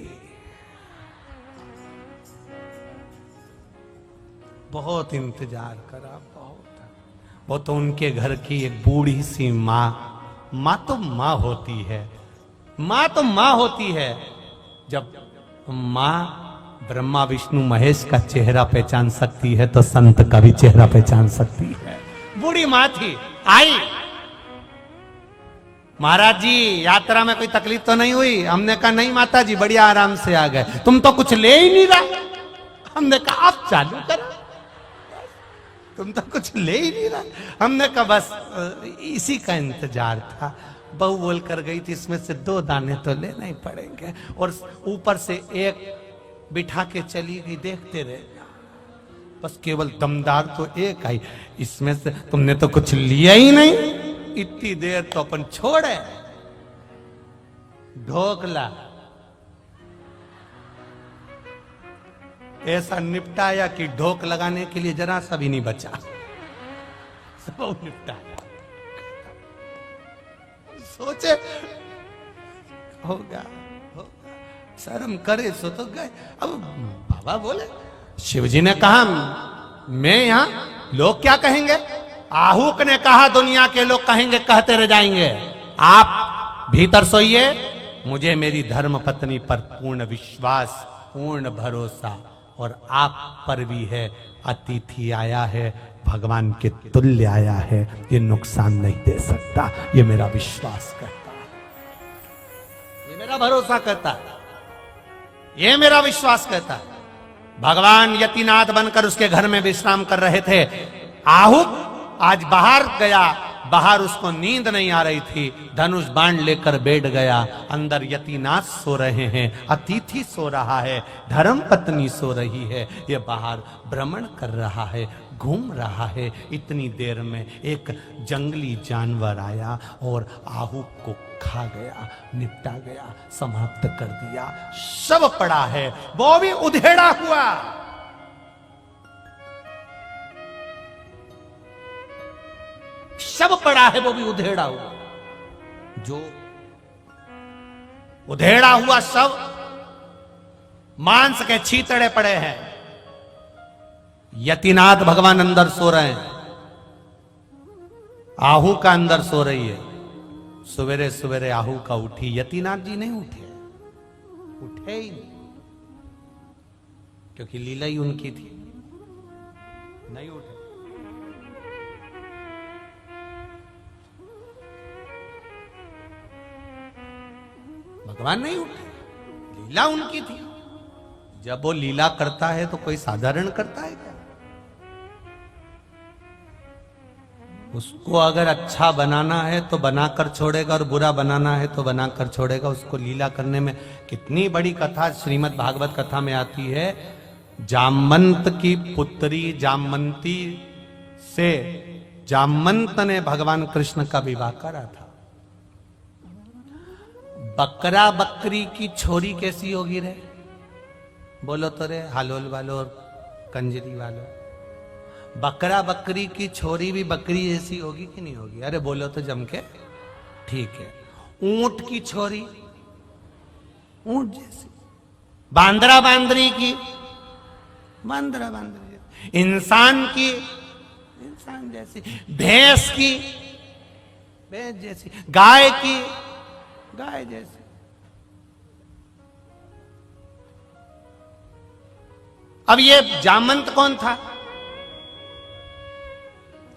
बहुत इंतजार करा, वो तो उनके घर की एक बूढ़ी सी माँ, माँ तो माँ होती है, माँ तो माँ होती है। जब माँ ब्रह्मा विष्णु महेश का चेहरा पहचान सकती है तो संत का भी चेहरा पहचान सकती है। बूढ़ी माँ थी, आई, महाराज जी यात्रा में कोई तकलीफ तो नहीं हुई? हमने कहा नहीं माता जी बढ़िया आराम से आ गए। तुम तो कुछ ले ही नहीं रहा। हमने कहा आप चालू करो, तुम तो कुछ ले ही नहीं रहा। हमने कहा बस इसी का इंतजार था। बहू बोल कर गई थी इसमें से 2 दाने तो लेना ही पड़ेंगे, और ऊपर से एक बिठा के चली गई, देखते रहे। बस केवल दमदार तो एक आई, इसमें से तुमने तो कुछ लिया ही नहीं। इतनी देर तो अपन छोड़े। ढोकला ऐसा निपटाया कि ढोक लगाने के लिए जरा सा भी नहीं बचा, सब निपटाया। सोचे होगा शर्म करे सो तो गए। अब बाबा बोले, शिवजी ने कहा मैं यहां, लोग क्या कहेंगे? आहूक ने कहा दुनिया के लोग कहेंगे, कहते रह जाएंगे। आप भीतर सोइए, मुझे मेरी धर्म पत्नी पर पूर्ण विश्वास, पूर्ण भरोसा, और आप पर भी है। अतिथि आया है, भगवान के तुल्य आया है, ये नुकसान नहीं दे सकता। ये मेरा विश्वास करता है, ये मेरा भरोसा करता है, ये मेरा विश्वास करता है। भगवान यतिनाथ बनकर उसके घर में विश्राम कर रहे थे। आहूक आज बाहर गया, बाहर उसको नींद नहीं आ रही थी, धनुष बाण लेकर बैठ गया। अंदर यतिनाथ सो रहे हैं, अतिथि सो रहा है, धर्म पत्नी सो रही है, ये बाहर भ्रमण कर रहा है, घूम रहा है। इतनी देर में एक जंगली जानवर आया और आहू को खा गया, निपटा गया, समाप्त कर दिया। शव पड़ा है, वो भी उधेड़ा हुआ। शव पड़ा है, वो भी उधेड़ा हुआ। जो उधेड़ा हुआ शव, मांस के छीतड़े पड़े हैं। यतिनाथ भगवान अंदर सो रहे हैं, आहू का अंदर सो रही है। सवेरे सवेरे आहू का उठी, यतिनाथ जी नहीं उठे, उठे ही नहीं, क्योंकि लीला ही उनकी थी, नहीं उठे। भगवान नहीं उठे, लीला उनकी थी। जब वो लीला करता है तो कोई साधारण करता है क्या? उसको अगर अच्छा बनाना है तो बनाकर छोड़ेगा, और बुरा बनाना है तो बनाकर छोड़ेगा। उसको लीला करने में कितनी बड़ी कथा श्रीमद् भागवत कथा में आती है। जामवंत की पुत्री जामवंती से जामवंत ने भगवान कृष्ण का विवाह करा था। बकरा बकरी की छोरी कैसी होगी रे? बोलो तो रे, हालोल वालो और कंजरी वालो। बकरा बकरी की छोरी भी बकरी जैसी होगी कि नहीं होगी? अरे बोलो तो जम के। ठीक है। ऊंट की छोरी ऊंट जैसी, बांदरा बांदरी की बांदरा बांदरी जैसी, इंसान की इंसान जैसी, भैंस की भैंस जैसी, गाय की गाय जैसी। अब ये जामवंत कौन था?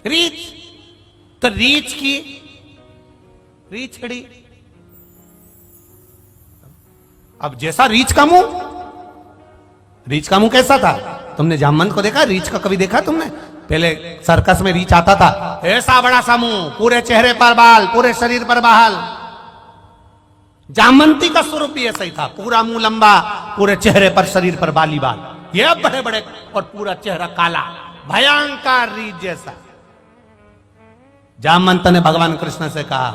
रीछ। तो रीछ की रीछड़ी। अब जैसा रीछ का मुंह, रीछ का मुंह कैसा था? तुमने जामवंत को देखा? रीछ का कभी देखा तुमने? पहले सर्कस में रीछ आता था, ऐसा बड़ा सा मुंह, पूरे चेहरे पर बाल, पूरे शरीर पर बाल। जामवंती का स्वरूप भी ऐसा ही था, पूरा मुंह लंबा, पूरे चेहरे पर शरीर पर बाली बाल, ये बड़े बड़े, और पूरा चेहरा काला, भयंकर रीछ जैसा। जामवंत ने भगवान कृष्ण से कहा,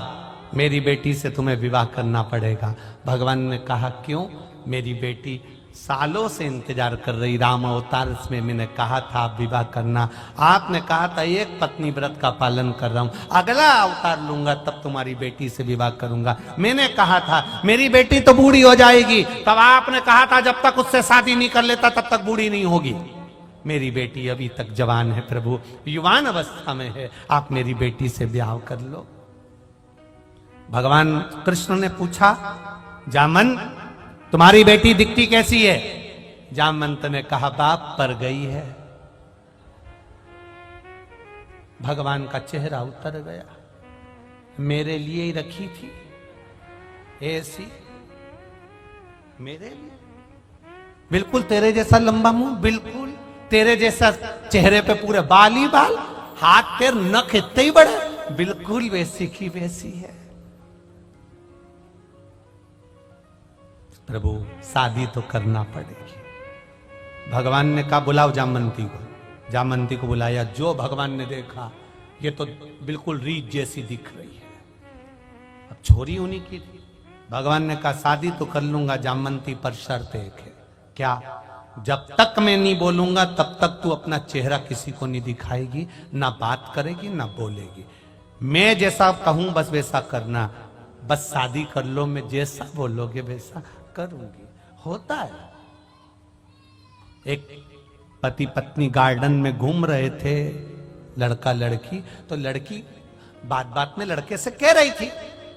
मेरी बेटी से तुम्हें विवाह करना पड़ेगा। भगवान ने कहा, क्यों? मेरी बेटी सालों से इंतजार कर रही, राम अवतार में मैंने कहा था आप विवाह करना, आपने कहा था एक पत्नी व्रत का पालन कर रहा हूं, अगला अवतार लूंगा तब तुम्हारी बेटी से विवाह करूंगा। मैंने कहा था मेरी बेटी तो बूढ़ी हो जाएगी, तब आपने कहा था जब तक उससे शादी नहीं कर लेता तब तक बूढ़ी नहीं होगी। मेरी बेटी अभी तक जवान है प्रभु, युवान अवस्था में है, आप मेरी बेटी से ब्याह कर लो। भगवान कृष्ण ने पूछा, जामवंत तुम्हारी बेटी दिखती कैसी है? जामवंत ने कहा, बाप पर गई है। भगवान का चेहरा उतर गया, मेरे लिए ही रखी थी ऐसी, मेरे लिए, बिल्कुल तेरे जैसा लंबा मुंह, बिल्कुल तेरे जैसा चेहरे पे पूरे बाल ही बाल, हाथ पैर नख इतने ही बड़े, बिल्कुल वैसी की वैसी है। प्रभु शादी तो करना पड़ेगी। भगवान ने कहा, बुलाओ जामवंती को। जामवंती को बुलाया। जो भगवान ने देखा, ये तो बिल्कुल रीछ जैसी दिख रही है। अब छोरी उन्हीं की थी। भगवान ने कहा, शादी तो कर लूंगा जामवंती, पर शर्त एक है। क्या? जब तक मैं नहीं बोलूंगा तब तक तू अपना चेहरा किसी को नहीं दिखाएगी, ना बात करेगी ना बोलेगी। मैं जैसा कहूं बस वैसा करना, बस शादी कर लो, मैं जैसा बोलोगे वैसा करूंगी। होता है। एक पति पत्नी गार्डन में घूम रहे थे, लड़का लड़की, तो लड़की बात बात में लड़के से कह रही थी,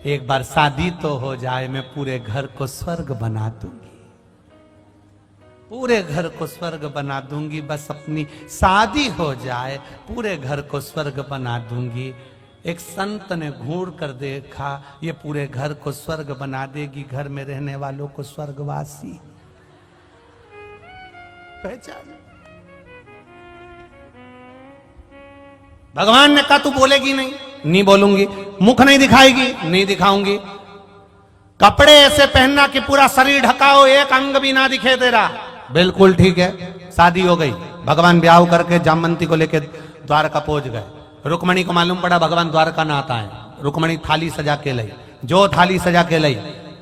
एक बार शादी तो हो जाए, मैं पूरे घर को स्वर्ग बना दूंगी, पूरे घर को स्वर्ग बना दूंगी, बस अपनी शादी हो जाए पूरे घर को स्वर्ग बना दूंगी। एक संत ने घूर कर देखा, ये पूरे घर को स्वर्ग बना देगी, घर में रहने वालों को स्वर्गवासी पहचान। भगवान ने कहा, तू बोलेगी नहीं? नहीं बोलूंगी। मुख नहीं दिखाएगी, नहीं दिखाऊंगी। कपड़े ऐसे पहनना कि पूरा शरीर ढका हो, एक अंग भी ना दिखे तेरा, बिल्कुल ठीक है। शादी हो गई, भगवान ब्याह करके जामवंती को लेके द्वारका पहुंच गए। रुक्मणी को मालूम पड़ा भगवान द्वारका ना आता है। रुक्मणी थाली सजा के लाई, जो थाली सजा के लाई।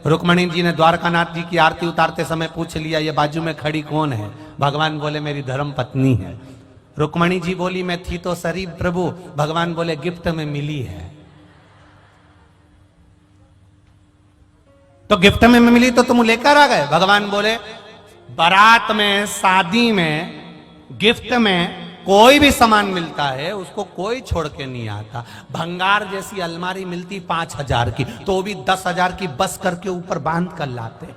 रुक्मणी जी ने द्वारकानाथ जी की आरती उतारते समय पूछ लिया, ये बाजू में खड़ी कौन है? भगवान बोले मेरी धर्म पत्नी है। रुक्मणी जी बोली मैं थी तो सरी प्रभु। भगवान बोले गिफ्ट में मिली है। तो गिफ्ट में मिली तो तुम लेकर आ गए। भगवान बोले बारात में, शादी में, गिफ्ट में कोई भी सामान मिलता है उसको कोई छोड़ के नहीं आता। भंगार जैसी अलमारी मिलती 5,000 की, तो भी 10,000 की बस करके ऊपर बांध कर लाते।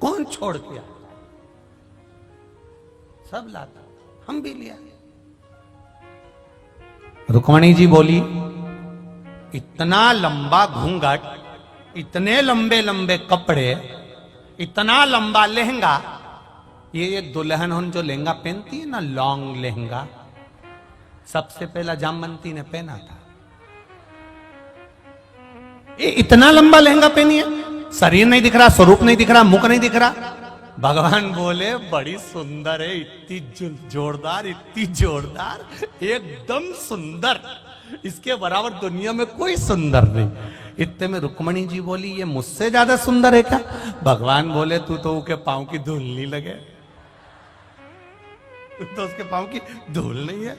कौन छोड़ के आता? सब लाता, हम भी लिया। रुक्मणी जी बोली इतना लंबा घूंघट, इतने लंबे लंबे कपड़े, इतना लंबा लहंगा। ये दुल्हन उन जो लहंगा पहनती है ना, लॉन्ग लहंगा, सबसे पहला जामवंती ने पहना था। ये इतना लंबा लहंगा पहनी है, शरीर नहीं दिख रहा, स्वरूप नहीं दिख रहा, मुख नहीं दिख रहा। भगवान बोले बड़ी सुंदर है, इतनी जोरदार, इतनी जोरदार, एकदम सुंदर, इसके बराबर दुनिया में कोई सुंदर नहीं। इतने में रुक्मणी जी बोली ये मुझसे ज्यादा सुंदर है क्या? भगवान बोले तू तो उसके पांव की धूल नहीं लगे, तो उसके पांव की धूल नहीं है।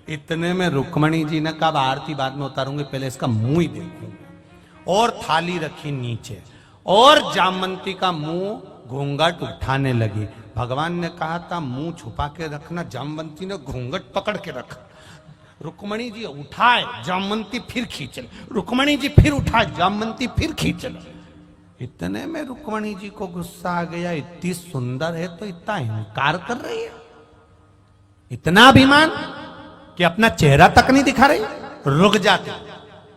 इतने में रुक्मणी जी ने कहा आरती बाद में उतारूंगी, पहले इसका मुंह ही देखूंगी। और थाली रखी नीचे, और जामवंती का मुंह घूंघट उठाने लगी। भगवान ने कहा था मुंह छुपा के रखना, जामवंती ने घूंघट पकड़ के रखा। रुक्मणी जी उठाए, जामवंती फिर खींच ले, रुक्मणी जी फिर उठाए, जामवंती फिर खींच ले। इतने में रुक्मणी जी को गुस्सा आ गया, इतनी सुंदर है तो इतना इनकार कर रही है, इतना अभिमान कि अपना चेहरा तक नहीं दिखा रही। रुक जाती।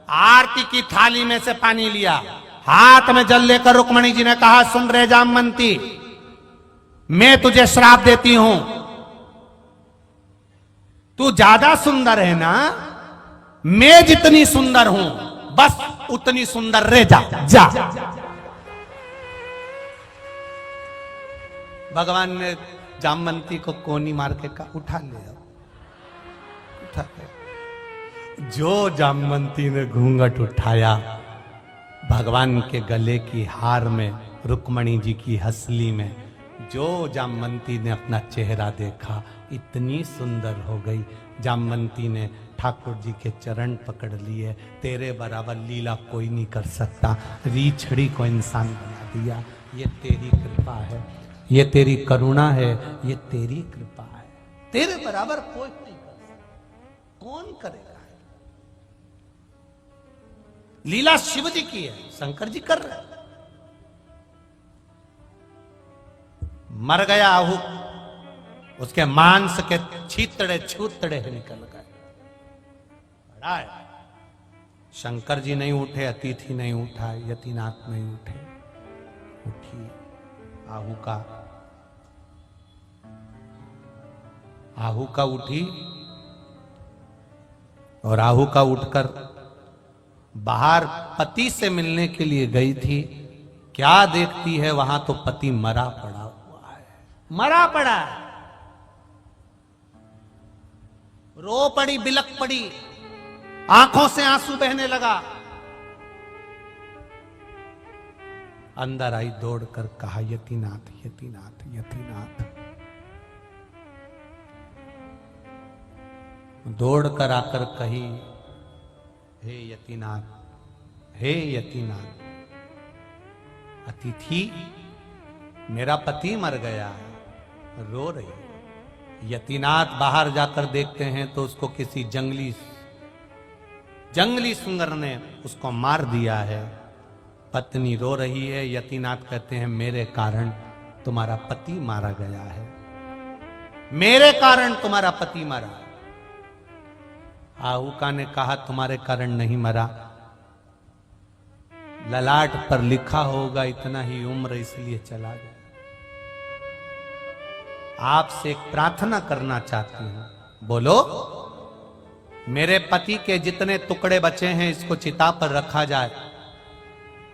आरती की थाली में से पानी लिया, हाथ में जल लेकर रुक्मणी जी ने कहा सुन रहे जामवंती, मैं तुझे श्राप देती हूं, तू ज्यादा सुंदर है ना, मैं जितनी सुंदर हूं बस उतनी सुंदर रह जा, जा। भगवान ने जामवंती को कोनी मार के कहा उठा ले, उठा ले। जो जामवंती ने घूंघट उठाया, भगवान के गले की हार में, रुक्मणी जी की हंसली में, जो जामवंती ने अपना चेहरा देखा, इतनी सुंदर हो गई। जामवंती ने ठाकुर जी के चरण पकड़ लिए। तेरे बराबर लीला कोई नहीं कर सकता, रीछड़ी को इंसान बना दिया। ये तेरी कृपा है, ये तेरी करुणा है, ये तेरी कृपा है। तेरे बराबर कोई नहीं कर सकता, कौन करेगा? लीला शिव जी की है, शंकर जी कर रहे। मर गया आहू, उसके मांस के छीतड़े छूतड़े निकल गए। बड़ा है। शंकर जी नहीं उठे, अतिथि नहीं उठा, यतिनाथ नहीं उठे, उठी आहू का उठी, और आहू का उठकर बाहर पति से मिलने के लिए गई थी। क्या देखती है वहां तो पति मरा पड़ा हुआ है, मरा पड़ा है। रो पड़ी, बिलक पड़ी, आंखों से आंसू बहने लगा। अंदर आई, दौड़कर कहा यतिनाथ, यतिनाथ, यतिनाथ। दौड़कर आकर कही हे यतिनाथ, हे यतिनाथ, अतिथि मेरा पति मर गया है, रो रही। यतिनाथ बाहर जाकर देखते हैं तो उसको किसी जंगली सुंगर ने उसको मार दिया है। पत्नी रो रही है। यतिनाथ कहते हैं मेरे कारण तुम्हारा पति मारा गया है, मेरे कारण तुम्हारा पति मरा। आहूका ने कहा तुम्हारे कारण नहीं मरा, ललाट पर लिखा होगा इतना ही उम्र, इसलिए चला गया। आपसे एक प्रार्थना करना चाहती हूं, बोलो। मेरे पति के जितने टुकड़े बचे हैं इसको चिता पर रखा जाए।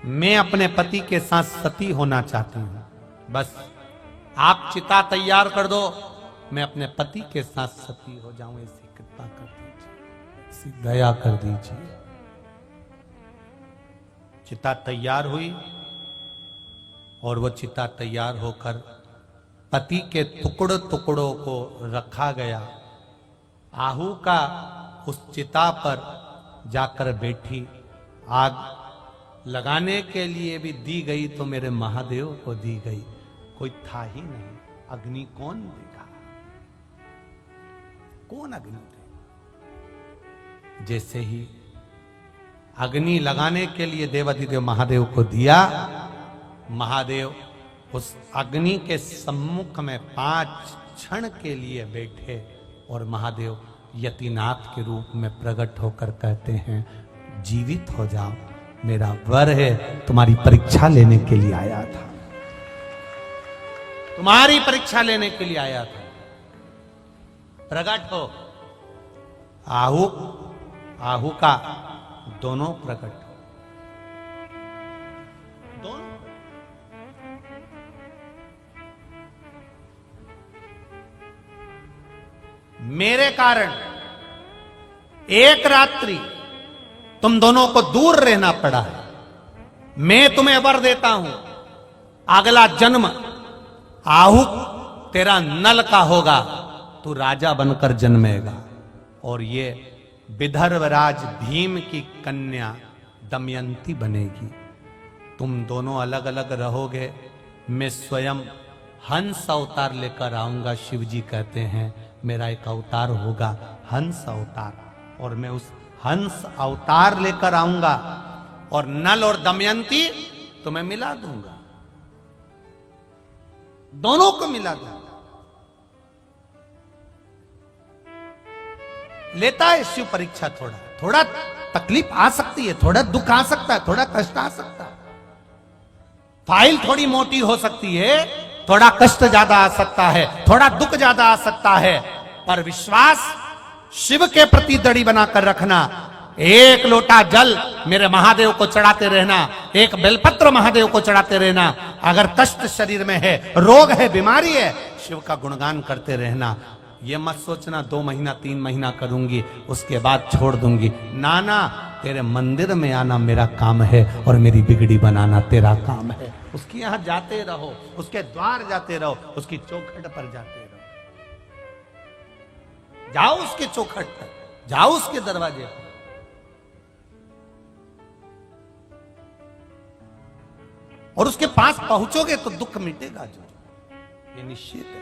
मैं अपने पति के साथ सती होना चाहती हूं। बस आप चिता तैयार कर दो, मैं अपने पति के साथ सती हो जाऊं। ऐसी कृपा कर दीजिए, ऐसी दया कर दीजिए। चिता तैयार हुई और वो चिता तैयार होकर पति के टुकड़ों टुकड़ों को रखा गया। आहू का उस चिता पर जाकर बैठी। आग लगाने के लिए भी दी गई तो मेरे महादेव को दी गई। कोई था ही नहीं। अग्नि कौन देगा? कौन अग्नि देगा? जैसे ही अग्नि लगाने के लिए देवाधिदेव महादेव को दिया, महादेव उस अग्नि के सम्मुख में 5 क्षण के लिए बैठे और महादेव यतिनाथ के रूप में प्रकट होकर कहते हैं, जीवित हो जाओ, मेरा वर है, तुम्हारी परीक्षा लेने के लिए आया था, तुम्हारी परीक्षा लेने के लिए आया था, प्रकट हो। आहू का दोनों प्रकट हो, दोनों। मेरे कारण एक रात्रि तुम दोनों को दूर रहना पड़ा है। मैं तुम्हें वर देता हूं, अगला जन्म आहू तेरा नल का होगा, तू राजा बनकर जन्मेगा और ये विदर्भराज भीम की कन्या दमयंती बनेगी। तुम दोनों अलग अलग रहोगे, मैं स्वयं हंस अवतार लेकर आऊंगा। शिव जी कहते हैं मेरा एक अवतार होगा हंस अवतार, और मैं उस हंस अवतार लेकर आऊंगा और नल और दमयंती तुम्हें मिला दूंगा, दोनों को मिला दूंगा। लेता है शिव परीक्षा। थोड़ा थोड़ा तकलीफ आ सकती है, थोड़ा दुख आ सकता है, थोड़ा कष्ट आ सकता है, फाइल थोड़ी मोटी हो सकती है, थोड़ा कष्ट ज्यादा आ सकता है, थोड़ा दुख ज्यादा आ सकता है, पर विश्वास शिव के प्रति दड़ी बनाकर रखना। एक लोटा जल मेरे महादेव को चढ़ाते रहना, एक बेलपत्र महादेव को चढ़ाते रहना। अगर कष्ट शरीर में है, रोग है, बीमारी है, शिव का गुणगान करते रहना। ये मत सोचना 2 महीना 3 महीना करूंगी उसके बाद छोड़ दूंगी। नाना, तेरे मंदिर में आना मेरा काम है और मेरी बिगड़ी बनाना तेरा काम है। उसके यहां जाते रहो, उसके द्वार जाते रहो, उसकी चौखट पर जाते रहो, जाओ उसके चौखट पर, जाओ उसके दरवाजे पर। और उसके पास पहुंचोगे तो दुख मिटेगा, जो ये निश्चित है।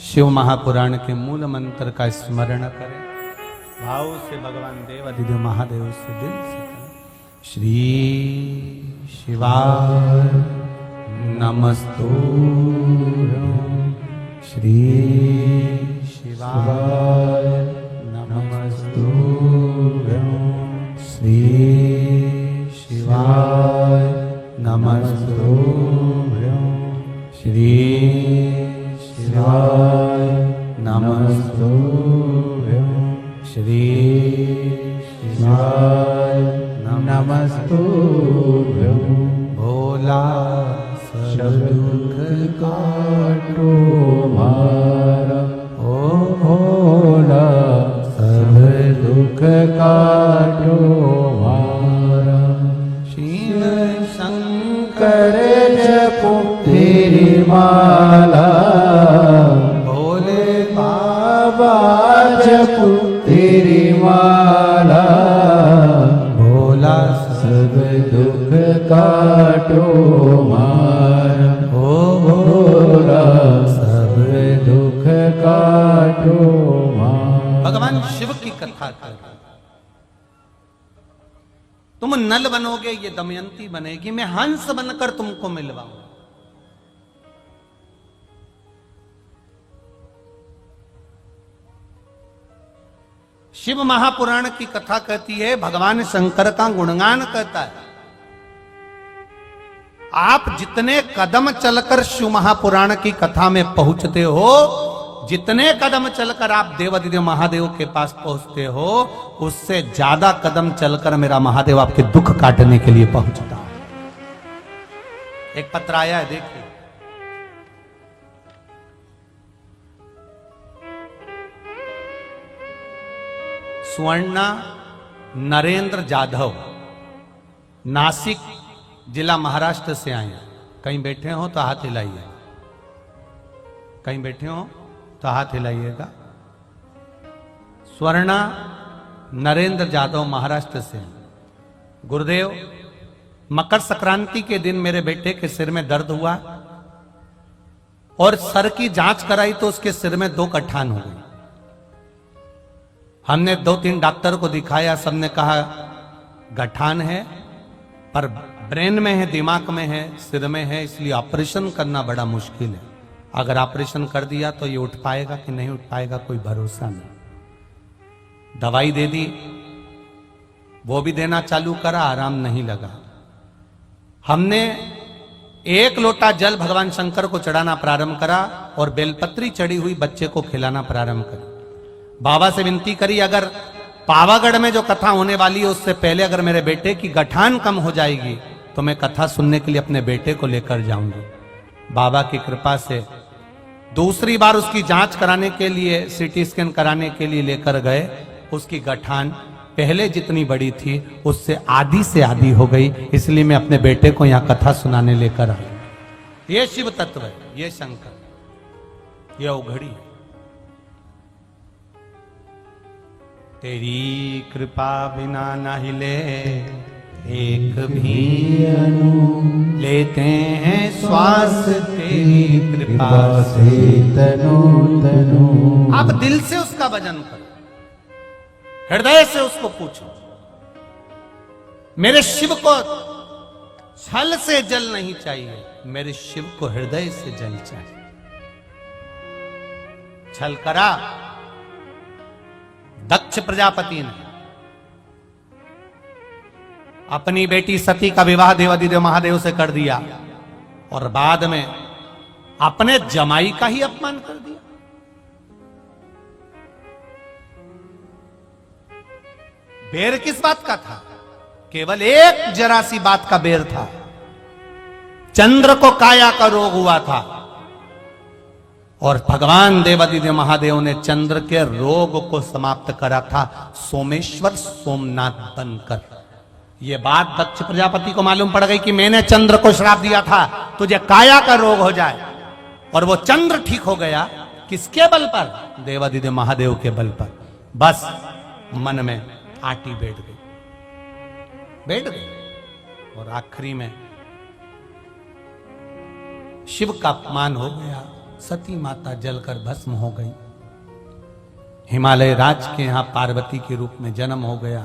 शिव महापुराण के मूल मंत्र का स्मरण करें, भाव से भगवान देवाधिदेव महादेव से दिल से करें। श्री शिवाय नमस्तुभ्यं, श्री शिवाय नमस्तुभ्यं, श्री शिवाय नमस्तुभ्यं, श्री शिवाय नमस्तुभ्यं, श्री शिवाय नमस्तुभ्यं। भोला सब दुख काटो मारा, ओ भोला सब दुख काटो मारा। शिव शंकर जपो तेरी माला, भोले बाबा जपो तेरी माला। भोला सब दुख काटो मारा, ओ भोला सब दुख काटो मारा। भगवान शिव की कथा कर, तुम नल बनोगे, ये दमयंती बनेगी, मैं हंस बनकर तुमको मिलवाऊं। शिव महापुराण की कथा कहती है, भगवान शंकर का गुणगान कहता है। आप जितने कदम चलकर शिव महापुराण की कथा में पहुंचते हो, जितने कदम चलकर आप देवाधिदेव महादेव के पास पहुंचते हो, उससे ज्यादा कदम चलकर मेरा महादेव आपके दुख काटने के लिए पहुंचता है। एक पत्र आया है, देखिए। स्वर्णा नरेंद्र जाधव, नासिक जिला महाराष्ट्र से आए हैं। कहीं बैठे हो तो हाथ हिलाइए, कहीं बैठे हो तो हाथ हिलाइएगा। स्वर्णा नरेंद्र जाधव महाराष्ट्र से। गुरुदेव, मकर संक्रांति के दिन मेरे बेटे के सिर में दर्द हुआ और सर की जांच कराई तो उसके सिर में 2 गठान हो गई। हमने 2-3 डॉक्टर को दिखाया, सबने कहा गठान है, पर ब्रेन में है, दिमाग में है, सिर में है, इसलिए ऑपरेशन करना बड़ा मुश्किल है। अगर ऑपरेशन कर दिया तो ये उठ पाएगा कि नहीं उठ पाएगा, कोई भरोसा नहीं। दवाई दे दी, वो भी देना चालू करा, आराम नहीं लगा। हमने 1 लोटा जल भगवान शंकर को चढ़ाना प्रारंभ करा और बेलपत्री चढ़ी हुई बच्चे को खिलाना प्रारंभ करा। बाबा से विनती करी, अगर पावागढ़ में जो कथा होने वाली है उससे पहले अगर मेरे बेटे की गठान कम हो जाएगी तो मैं कथा सुनने के लिए अपने बेटे को लेकर जाऊंगी। बाबा की कृपा से दूसरी बार उसकी जांच कराने के लिए, सीटी स्कैन कराने के लिए लेकर गए। उसकी गठान पहले जितनी बड़ी थी उससे आधी से आधी हो गई। इसलिए मैं अपने बेटे को यहां कथा सुनाने लेकर आया। ये शिव तत्व है, ये शंकर, ये उघड़ी है। तेरी कृपा बिना न हिले एक भी अणु, लेते हैं श्वास तेरी कृपा से तनु तनु। आप दिल से उसका भजन करो, हृदय से उसको पूछो। मेरे शिव को छल से जल नहीं चाहिए, मेरे शिव को हृदय से जल चाहिए। छल करा दक्ष प्रजापति ने, अपनी बेटी सती का विवाह देवाधिदेव महादेव से कर दिया और बाद में अपने जमाई का ही अपमान कर दिया। बेर किस बात का था? केवल एक जरा सी बात का बेर था। चंद्र को काया का रोग हुआ था और भगवान देवाधिदेव महादेव ने चंद्र के रोग को समाप्त करा था सोमेश्वर सोमनाथ बनकर। यह बात दक्ष प्रजापति को मालूम पड़ गई कि मैंने चंद्र को श्राप दिया था तुझे काया का रोग हो जाए, और वो चंद्र ठीक हो गया। किसके बल पर? देवाधिदेव महादेव के बल पर। बस मन में आटी बैठ गई। और आखिरी में शिव का अपमान हो गया, सती माता जलकर भस्म हो गई। हिमालय राज के यहां पार्वती के रूप में जन्म हो गया।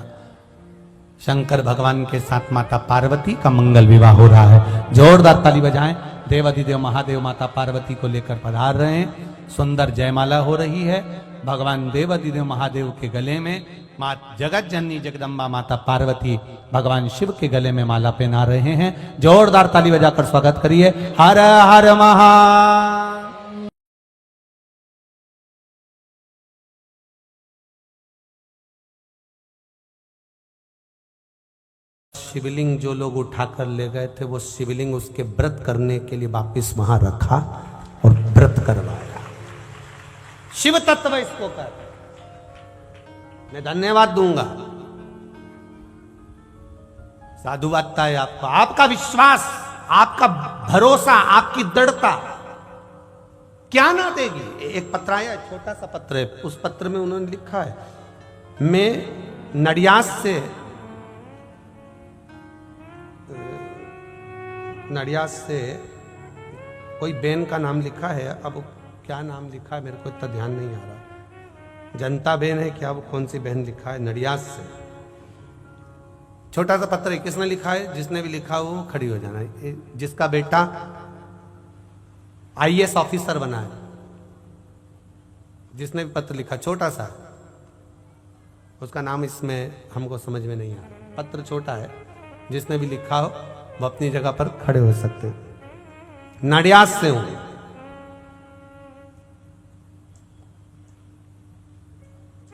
शंकर भगवान के साथ माता पार्वती का मंगल विवाह हो रहा है। जोरदार ताली बजाएं। देवाधिदेव महादेव माता पार्वती को लेकर पधार रहे हैं। सुंदर जयमाला हो रही है। भगवान देवाधिदेव महादेव के गले में मां जगत जननी जगदम्बा माता पार्वती भगवान शिव के गले में माला पहना रहे हैं। जोरदार ताली बजाकर स्वागत करिए। हर हर महा। शिवलिंग जो लोग उठाकर ले गए थे, वो शिवलिंग उसके व्रत करने के लिए वापिस वहां रखा और व्रत करवाया। शिव तत्व इसको कर। मैं धन्यवाद दूंगा। साधुवादता है आपका, आपका विश्वास, आपका भरोसा, आपकी दृढ़ता क्या ना देगी। एक पत्र आया, छोटा सा पत्र है, उस पत्र में उन्होंने लिखा है, मैं नडियाद से कोई बेन का नाम लिखा है। अब क्या नाम लिखा है मेरे को इतना ध्यान नहीं आ रहा। जनता बेन है क्या, वो कौन सी बहन लिखा है? नडियाद से छोटा सा पत्र है। किसने लिखा है? जिसने भी लिखा हो खड़ी हो जाना है। जिसका बेटा IAS ऑफिसर बना है, जिसने भी पत्र लिखा छोटा सा, उसका नाम इसमें हमको समझ में नहीं आ रहा। पत्र छोटा है, जिसने भी लिखा हो वो अपनी जगह पर खड़े हो सकते हैं। नडियाद से हूं।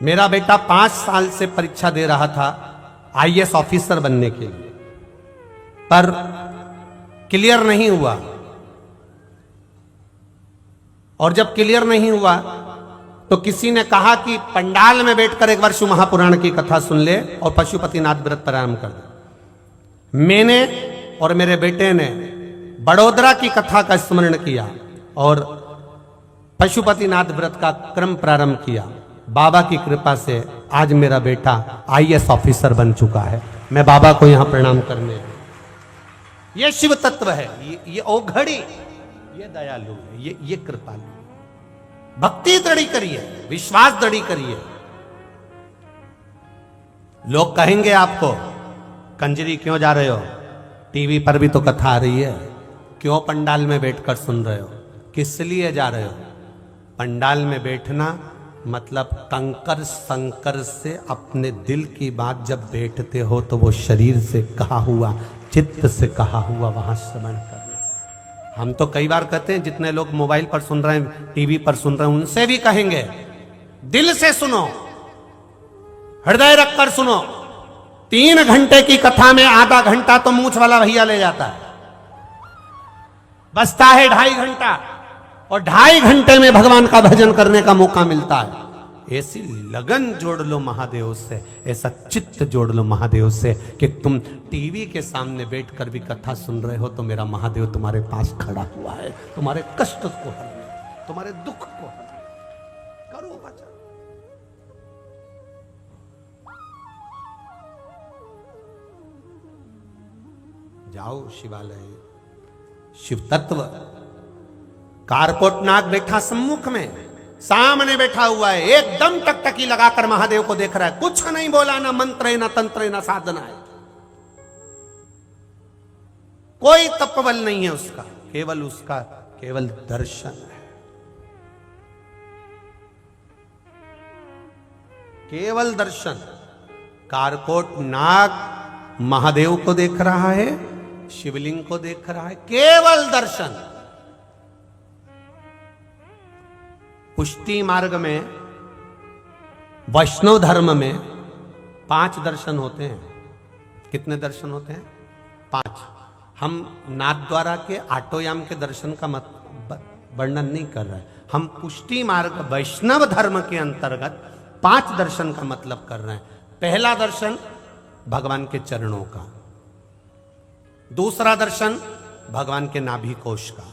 मेरा बेटा 5 साल से परीक्षा दे रहा था आईएएस ऑफिसर बनने के लिए, पर क्लियर नहीं हुआ। और जब क्लियर नहीं हुआ तो किसी ने कहा कि पंडाल में बैठकर एक बार शिव महापुराण की कथा सुन ले और पशुपतिनाथ व्रत प्रारंभ कर दे। मैंने और मेरे बेटे ने बड़ोदरा की कथा का स्मरण किया और पशुपतिनाथ व्रत का क्रम प्रारंभ किया। बाबा की कृपा से आज मेरा बेटा आईएएस ऑफिसर बन चुका है। मैं बाबा को यहां प्रणाम करने, ये शिव तत्व है, ये ओघड़ी, ये दयालु है, ये कृपालु। भक्ति दृढ़ी करिए, विश्वास दृढ़ी करिए। लोग कहेंगे आपको, कंजरी क्यों जा रहे हो, टीवी पर भी तो कथा आ रही है, क्यों पंडाल में बैठकर सुन रहे हो, किस लिए जा रहे हो? पंडाल में बैठना मतलब कंकर संकर से अपने दिल की बात जब बैठते हो तो वो शरीर से कहा हुआ, चित्त से कहा हुआ वहां श्रवण करना। हम तो कई बार कहते हैं, जितने लोग मोबाइल पर सुन रहे हैं, टीवी पर सुन रहे हैं, उनसे भी कहेंगे दिल से सुनो, हृदय रखकर सुनो। 3 घंटे की कथा में आधा घंटा तो मूछ वाला भैया ले जाता है, बचता है 2.5 घंटा, और 2.5 घंटे में भगवान का भजन करने का मौका मिलता है। ऐसी लगन जोड़ लो महादेव से, ऐसा चित्त जोड़ लो महादेव से कि तुम टीवी के सामने बैठकर भी कथा सुन रहे हो तो मेरा महादेव तुम्हारे पास खड़ा हुआ है, तुम्हारे कष्ट को हरने, तुम्हारे दुख को हरने। करो भजन। जाओ शिवालय, शिव तत्व। कारकोट नाग बैठा सम्मुख में, सामने बैठा हुआ है, एकदम टकटकी लगाकर महादेव को देख रहा है, कुछ नहीं बोला, ना मंत्र है, ना तंत्र है, ना साधना है, कोई तपबल नहीं है उसका, केवल दर्शन है, केवल दर्शन। कारकोट नाग महादेव को देख रहा है, शिवलिंग को देख रहा है, केवल दर्शन। पुष्टि मार्ग में, वैष्णव धर्म में 5 दर्शन होते हैं। कितने दर्शन होते हैं? 5। हम नाथद्वारा के आटोयाम के दर्शन का वर्णन नहीं कर रहे, हम पुष्टि मार्ग वैष्णव धर्म के अंतर्गत 5 दर्शन का मतलब कर रहे हैं। पहला दर्शन भगवान के चरणों का, दूसरा दर्शन भगवान के नाभि कोश का,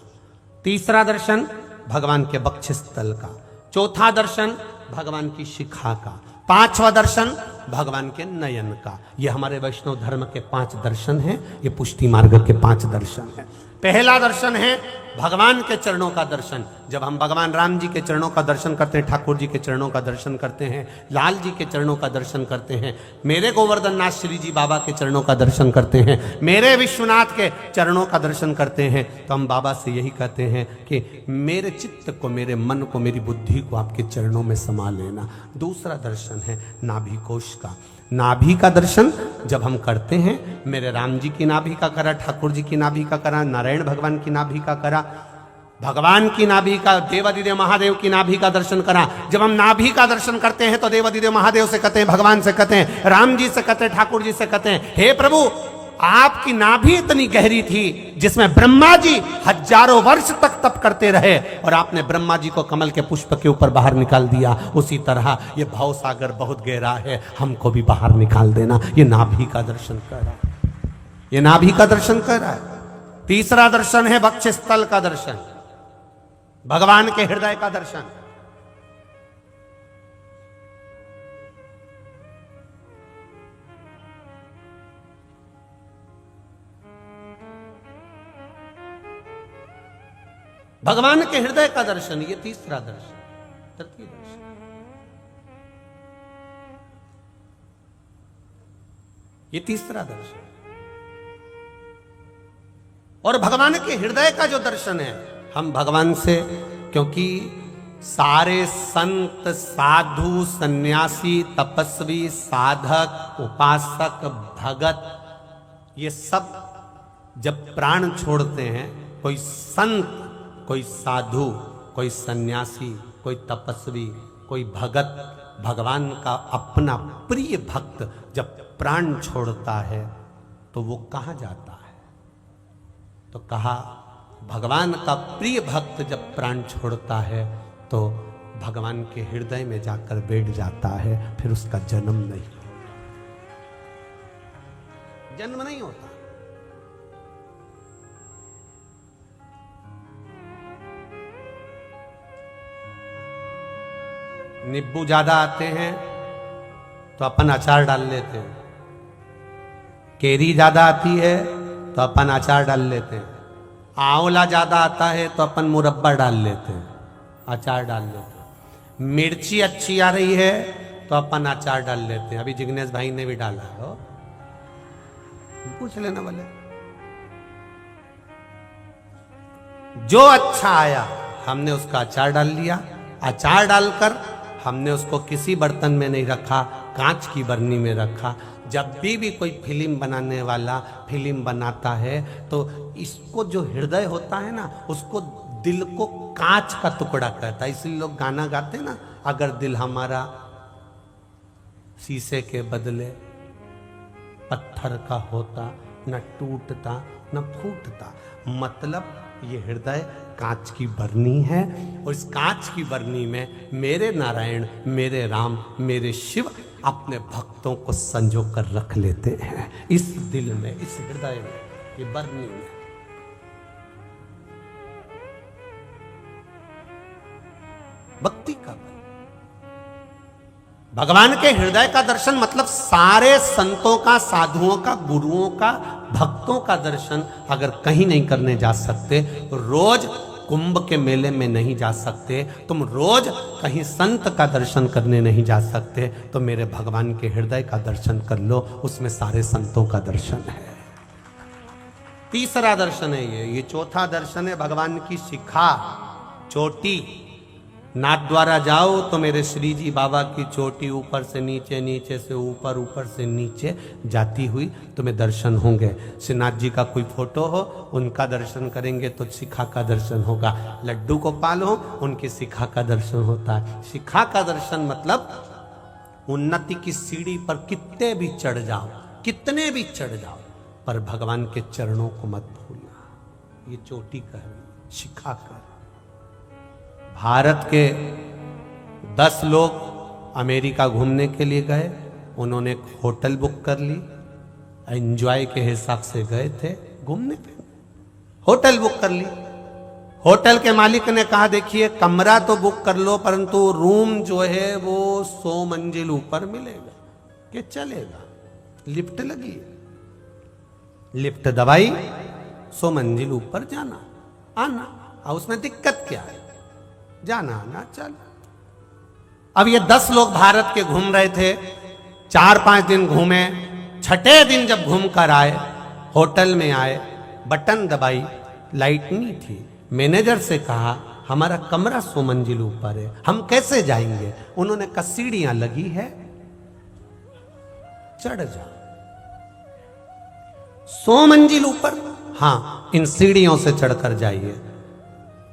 तीसरा दर्शन भगवान के वक्षस्थल का, चौथा दर्शन भगवान की शिखा का, 5वां दर्शन भगवान के नयन का। ये हमारे वैष्णव धर्म के 5 दर्शन हैं, ये पुष्टि मार्ग के 5 दर्शन हैं। पहला दर्शन है भगवान के चरणों का दर्शन। जब हम भगवान राम जी के चरणों का दर्शन करते हैं, ठाकुर जी के चरणों का दर्शन करते हैं, लाल जी के चरणों का दर्शन करते हैं, मेरे गोवर्धन नाथ श्री जी बाबा के चरणों का दर्शन करते हैं, मेरे विश्वनाथ के चरणों का दर्शन करते हैं, तो हम बाबा से यही कहते हैं कि मेरे चित्त को, मेरे मन को, मेरी बुद्धि को आपके चरणों में समा लेना। दूसरा दर्शन है नाभि कोश का। नाभि का दर्शन जब हम करते हैं, मेरे राम जी की नाभि का करा, ठाकुर जी की नाभि का करा, नारायण भगवान की नाभि का करा, भगवान की नाभि का, देवादिदेव महादेव की नाभि का दर्शन करा। जब हम नाभि का दर्शन करते हैं तो देवादिदेव महादेव से कहते हैं, भगवान से कहते हैं, राम जी से कहते हैं, ठाकुर जी से कहते हैं, हे प्रभु आपकी नाभि इतनी गहरी थी जिसमें ब्रह्मा जी हजारों वर्ष तक तप करते रहे और आपने ब्रह्मा जी को कमल के पुष्प के ऊपर बाहर निकाल दिया। उसी तरह ये भव सागर बहुत गहरा है, हमको भी बाहर निकाल देना। ये नाभि का दर्शन कर रहा है, ये नाभि का दर्शन कर रहा है। तीसरा दर्शन है वक्षस्थल का दर्शन, भगवान के हृदय का दर्शन। भगवान के हृदय का दर्शन, ये तीसरा दर्शन। तृतीय दर्शन ये तीसरा दर्शन। और भगवान के हृदय का जो दर्शन है, हम भगवान से, क्योंकि सारे संत, साधु, सन्यासी, तपस्वी, साधक, उपासक, भगत, ये सब जब प्राण छोड़ते हैं, कोई संत, कोई साधु, कोई सन्यासी, कोई तपस्वी, कोई भगत भगवान का अपना प्रिय भक्त जब प्राण छोड़ता है तो वो कहाँ जाता है? तो कहा भगवान का प्रिय भक्त जब प्राण छोड़ता है तो भगवान के हृदय में जाकर बैठ जाता है, फिर उसका जन्म नहीं होता। जन्म नहीं होता। नींबू ज्यादा आते हैं तो अपन अचार डाल लेते हैं, केरी ज्यादा आती है तो अपन अचार डाल लेते हैं, आंवला ज्यादा आता है तो अपन मुरब्बा डाल लेते हैं, अचार डाल लेते हैं, मिर्ची अच्छी आ रही है तो अपन अचार डाल लेते हैं। अभी जिग्नेश भाई ने भी डाला हो, पूछ लेना बोले। जो अच्छा आया हमने उसका अचार डाल लिया। अचार डालकर हमने उसको किसी बर्तन में नहीं रखा, कांच की बरनी में रखा। जब भी कोई फिल्म बनाने वाला फिल्म बनाता है तो इसको जो हृदय होता है ना, उसको दिल को कांच का टुकड़ा कहता है। इसलिए लोग गाना गाते ना, अगर दिल हमारा शीशे के बदले पत्थर का होता, न टूटता न फूटता। मतलब ये हृदय कांच की बरनी है और इस कांच की बरनी में मेरे नारायण, मेरे राम, मेरे शिव अपने भक्तों को संजो कर रख लेते हैं इस दिल में, इस हृदय में, ये बरनी में। भक्ति का भगवान के हृदय का दर्शन मतलब सारे संतों का, साधुओं का, गुरुओं का, भक्तों का दर्शन अगर कहीं नहीं करने जा सकते, रोज कुंभ के मेले में नहीं जा सकते, तुम रोज कहीं संत का दर्शन करने नहीं जा सकते, तो मेरे भगवान के हृदय का दर्शन कर लो, उसमें सारे संतों का दर्शन है। तीसरा दर्शन है ये चौथा दर्शन है भगवान की शिखा, चोटी। नाथ द्वारा जाओ तो मेरे श्री जी बाबा की चोटी ऊपर से नीचे, नीचे से ऊपर, ऊपर से नीचे जाती हुई तुम्हें दर्शन होंगे। श्रीनाथ जी का कोई फोटो हो, उनका दर्शन करेंगे तो शिखा का दर्शन होगा। लड्डू गोपाल हो, उनकी शिखा का दर्शन होता है। शिखा का दर्शन मतलब उन्नति की सीढ़ी पर कितने भी चढ़ जाओ, कितने भी चढ़ जाओ, पर भगवान के चरणों को मत भूलना। ये चोटी कहवी, शिखा कहवी। भारत के 10 लोग अमेरिका घूमने के लिए गए, उन्होंने एक होटल बुक कर ली, एंजॉय के हिसाब से गए थे घूमने पे, होटल बुक कर ली। होटल के मालिक ने कहा देखिए कमरा तो बुक कर लो, परंतु रूम जो है वो 100 मंजिल ऊपर मिलेगा। कि चलेगा, लिफ्ट लगी, लिफ्ट दबाई, 100 मंजिल ऊपर जाना आना, और उसमें दिक्कत क्या है, जाना आना चल। अब ये 10 लोग भारत के घूम रहे थे, 4-5 दिन घूमे। छठे दिन जब घूम कर आए, होटल में आए, बटन दबाई, लाइट नहीं थी। मैनेजर से कहा हमारा कमरा 100 मंजिल ऊपर है, हम कैसे जाएंगे? उन्होंने कहा सीढ़ियां लगी है, चढ़ जाओ। 100 मंजिल ऊपर, हाँ इन सीढ़ियों से चढ़कर जाइए।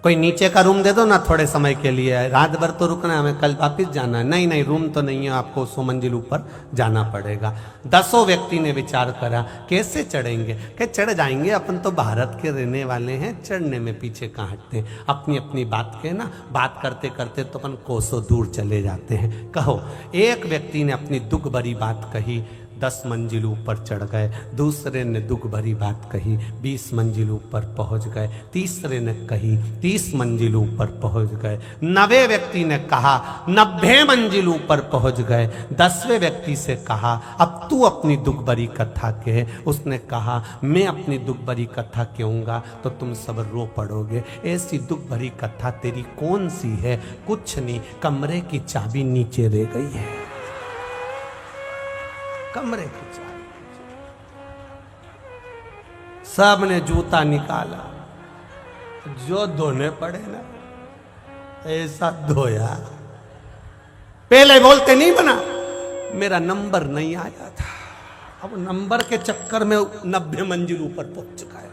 कोई नीचे का रूम दे दो ना थोड़े समय के लिए, रात भर तो रुकना है, हमें कल वापिस जाना है। नहीं नहीं, रूम तो नहीं है, आपको 100 मंजिल ऊपर जाना पड़ेगा। 10 व्यक्ति ने विचार करा कैसे चढ़ेंगे? कि चढ़ जाएंगे, अपन तो भारत के रहने वाले हैं, चढ़ने में पीछे कहाँ हटते हैं। अपनी अपनी बात के ना, बात करते करते तो अपन कोसों दूर चले जाते हैं। कहो, एक व्यक्ति ने अपनी दुख भरी बात कही, 10 मंजिल ऊपर चढ़ गए। दूसरे ने दुख भरी बात कही, 20 मंजिल ऊपर पहुंच गए। तीसरे ने कही, 30 मंजिल ऊपर पहुंच गए। 90 व्यक्ति ने कहा, 90 मंजिल ऊपर पहुंच गए। 10वें व्यक्ति से कहा अब तू अपनी दुख भरी कथा कह। उसने कहा मैं अपनी दुख भरी कथा कहूंगा तो तुम सब रो पड़ोगे। ऐसी दुख भरी कथा तेरी कौन सी है? कुछ नहीं, कमरे की चाबी नीचे रह गई है, कमरे की चाबी। सब ने जूता निकाला, जो धोने पड़े ना ऐसा धोया। पहले बोलते नहीं बना, मेरा नंबर नहीं आया था, अब नंबर के चक्कर में 90 मंजिल ऊपर पहुंच चुका है।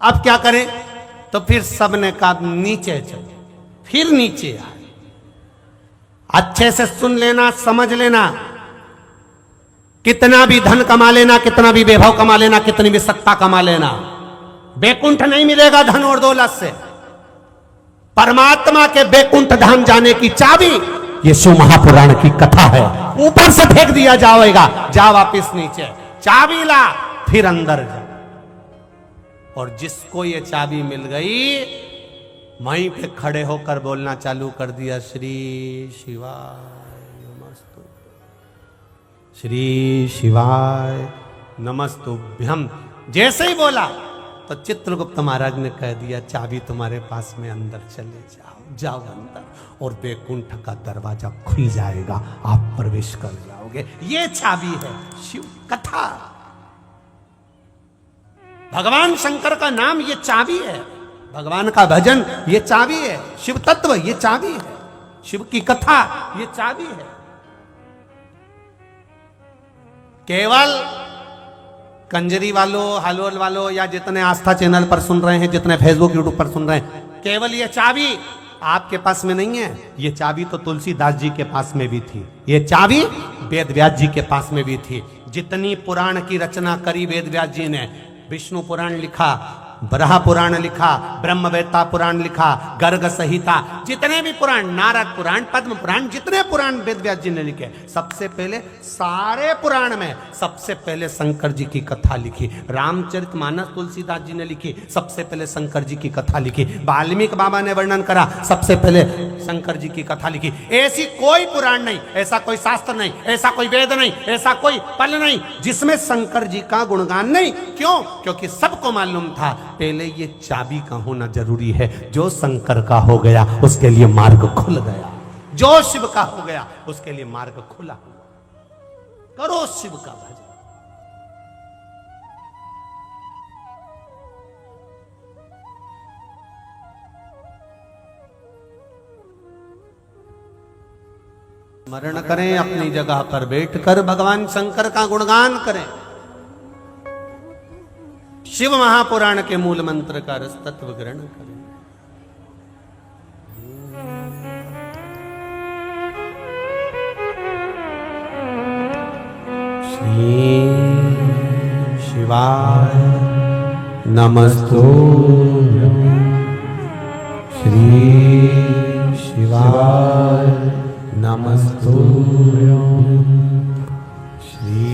अब क्या करें? तो फिर सबने कहा नीचे चलो, फिर नीचे आए। अच्छे से सुन लेना, समझ लेना। कितना भी धन कमा लेना, कितना भी वैभव कमा लेना, कितनी भी सत्ता कमा लेना, बैकुंठ नहीं मिलेगा धन और दौलत से। परमात्मा के बैकुंठ धाम जाने की चाबी ये शिव महापुराण की कथा है। ऊपर से फेंक दिया जाएगा, जा वापिस नीचे, चाबी ला, फिर अंदर जा। और जिसको ये चाबी मिल गई, वहीं पे खड़े होकर बोलना चालू कर दिया, श्री शिवाय नमस्तु, श्री शिवाय नमस्तुभ्यम। जैसे ही बोला तो चित्रगुप्त महाराज ने कह दिया, चाबी तुम्हारे पास में, अंदर चले जाओ, जाओ अंदर, और बैकुंठ का दरवाजा खुल जाएगा, आप प्रवेश कर जाओगे। ये चाबी है शिव कथा। भगवान शंकर का नाम ये चाबी है, भगवान का भजन ये चाबी है, शिव तत्व ये चाबी है, शिव की कथा ये चाबी है। केवल कंजरी वालों, हलोल वालों, या जितने आस्था चैनल पर सुन रहे हैं, जितने फेसबुक यूट्यूब पर सुन रहे हैं, केवल ये चाबी आपके पास में नहीं है। ये चाबी तो तुलसीदास जी के पास में भी थी, ये चाबी वेद व्यास जी के पास में भी थी। जितनी पुराण की रचना करी वेद व्यास जी ने, विष्णु पुराण लिखा, बराह पुराण लिखा, ब्रह्मवेत्ता पुराण लिखा, गर्ग संहिता, जितने भी पुराण, नारद पुराण, पद्म पुराण, जितने पुराण वेद व्यास जी ने लिखे, सबसे पहले सारे पुराण में सबसे पहले शंकर जी की कथा लिखी। रामचरितमानस तुलसीदास जी ने लिखी, सबसे पहले शंकर जी की कथा लिखी। वाल्मीकि बाबा ने वर्णन करा, सबसे पहले शंकर जी की कथा लिखी। ऐसी कोई पुराण नहीं, ऐसा कोई शास्त्र नहीं, ऐसा कोई वेद नहीं, ऐसा कोई पल नहीं जिसमें शंकर जी का गुणगान नहीं। क्यों? क्योंकि सबको मालूम था पहले ये चाबी का होना जरूरी है। जो शंकर का हो गया उसके लिए मार्ग खुल गया, जो शिव का हो गया उसके लिए मार्ग खुला। करो शिव का भजन। स्मरण करें, अपनी जगह पर बैठकर भगवान शंकर का गुणगान करें। शिव महापुराण के मूल मंत्र का रस तत्व ग्रहण करें। श्री शिवाय नमस्तुभ्यं, श्री शिवाय नमस्तुभ्यं, श्री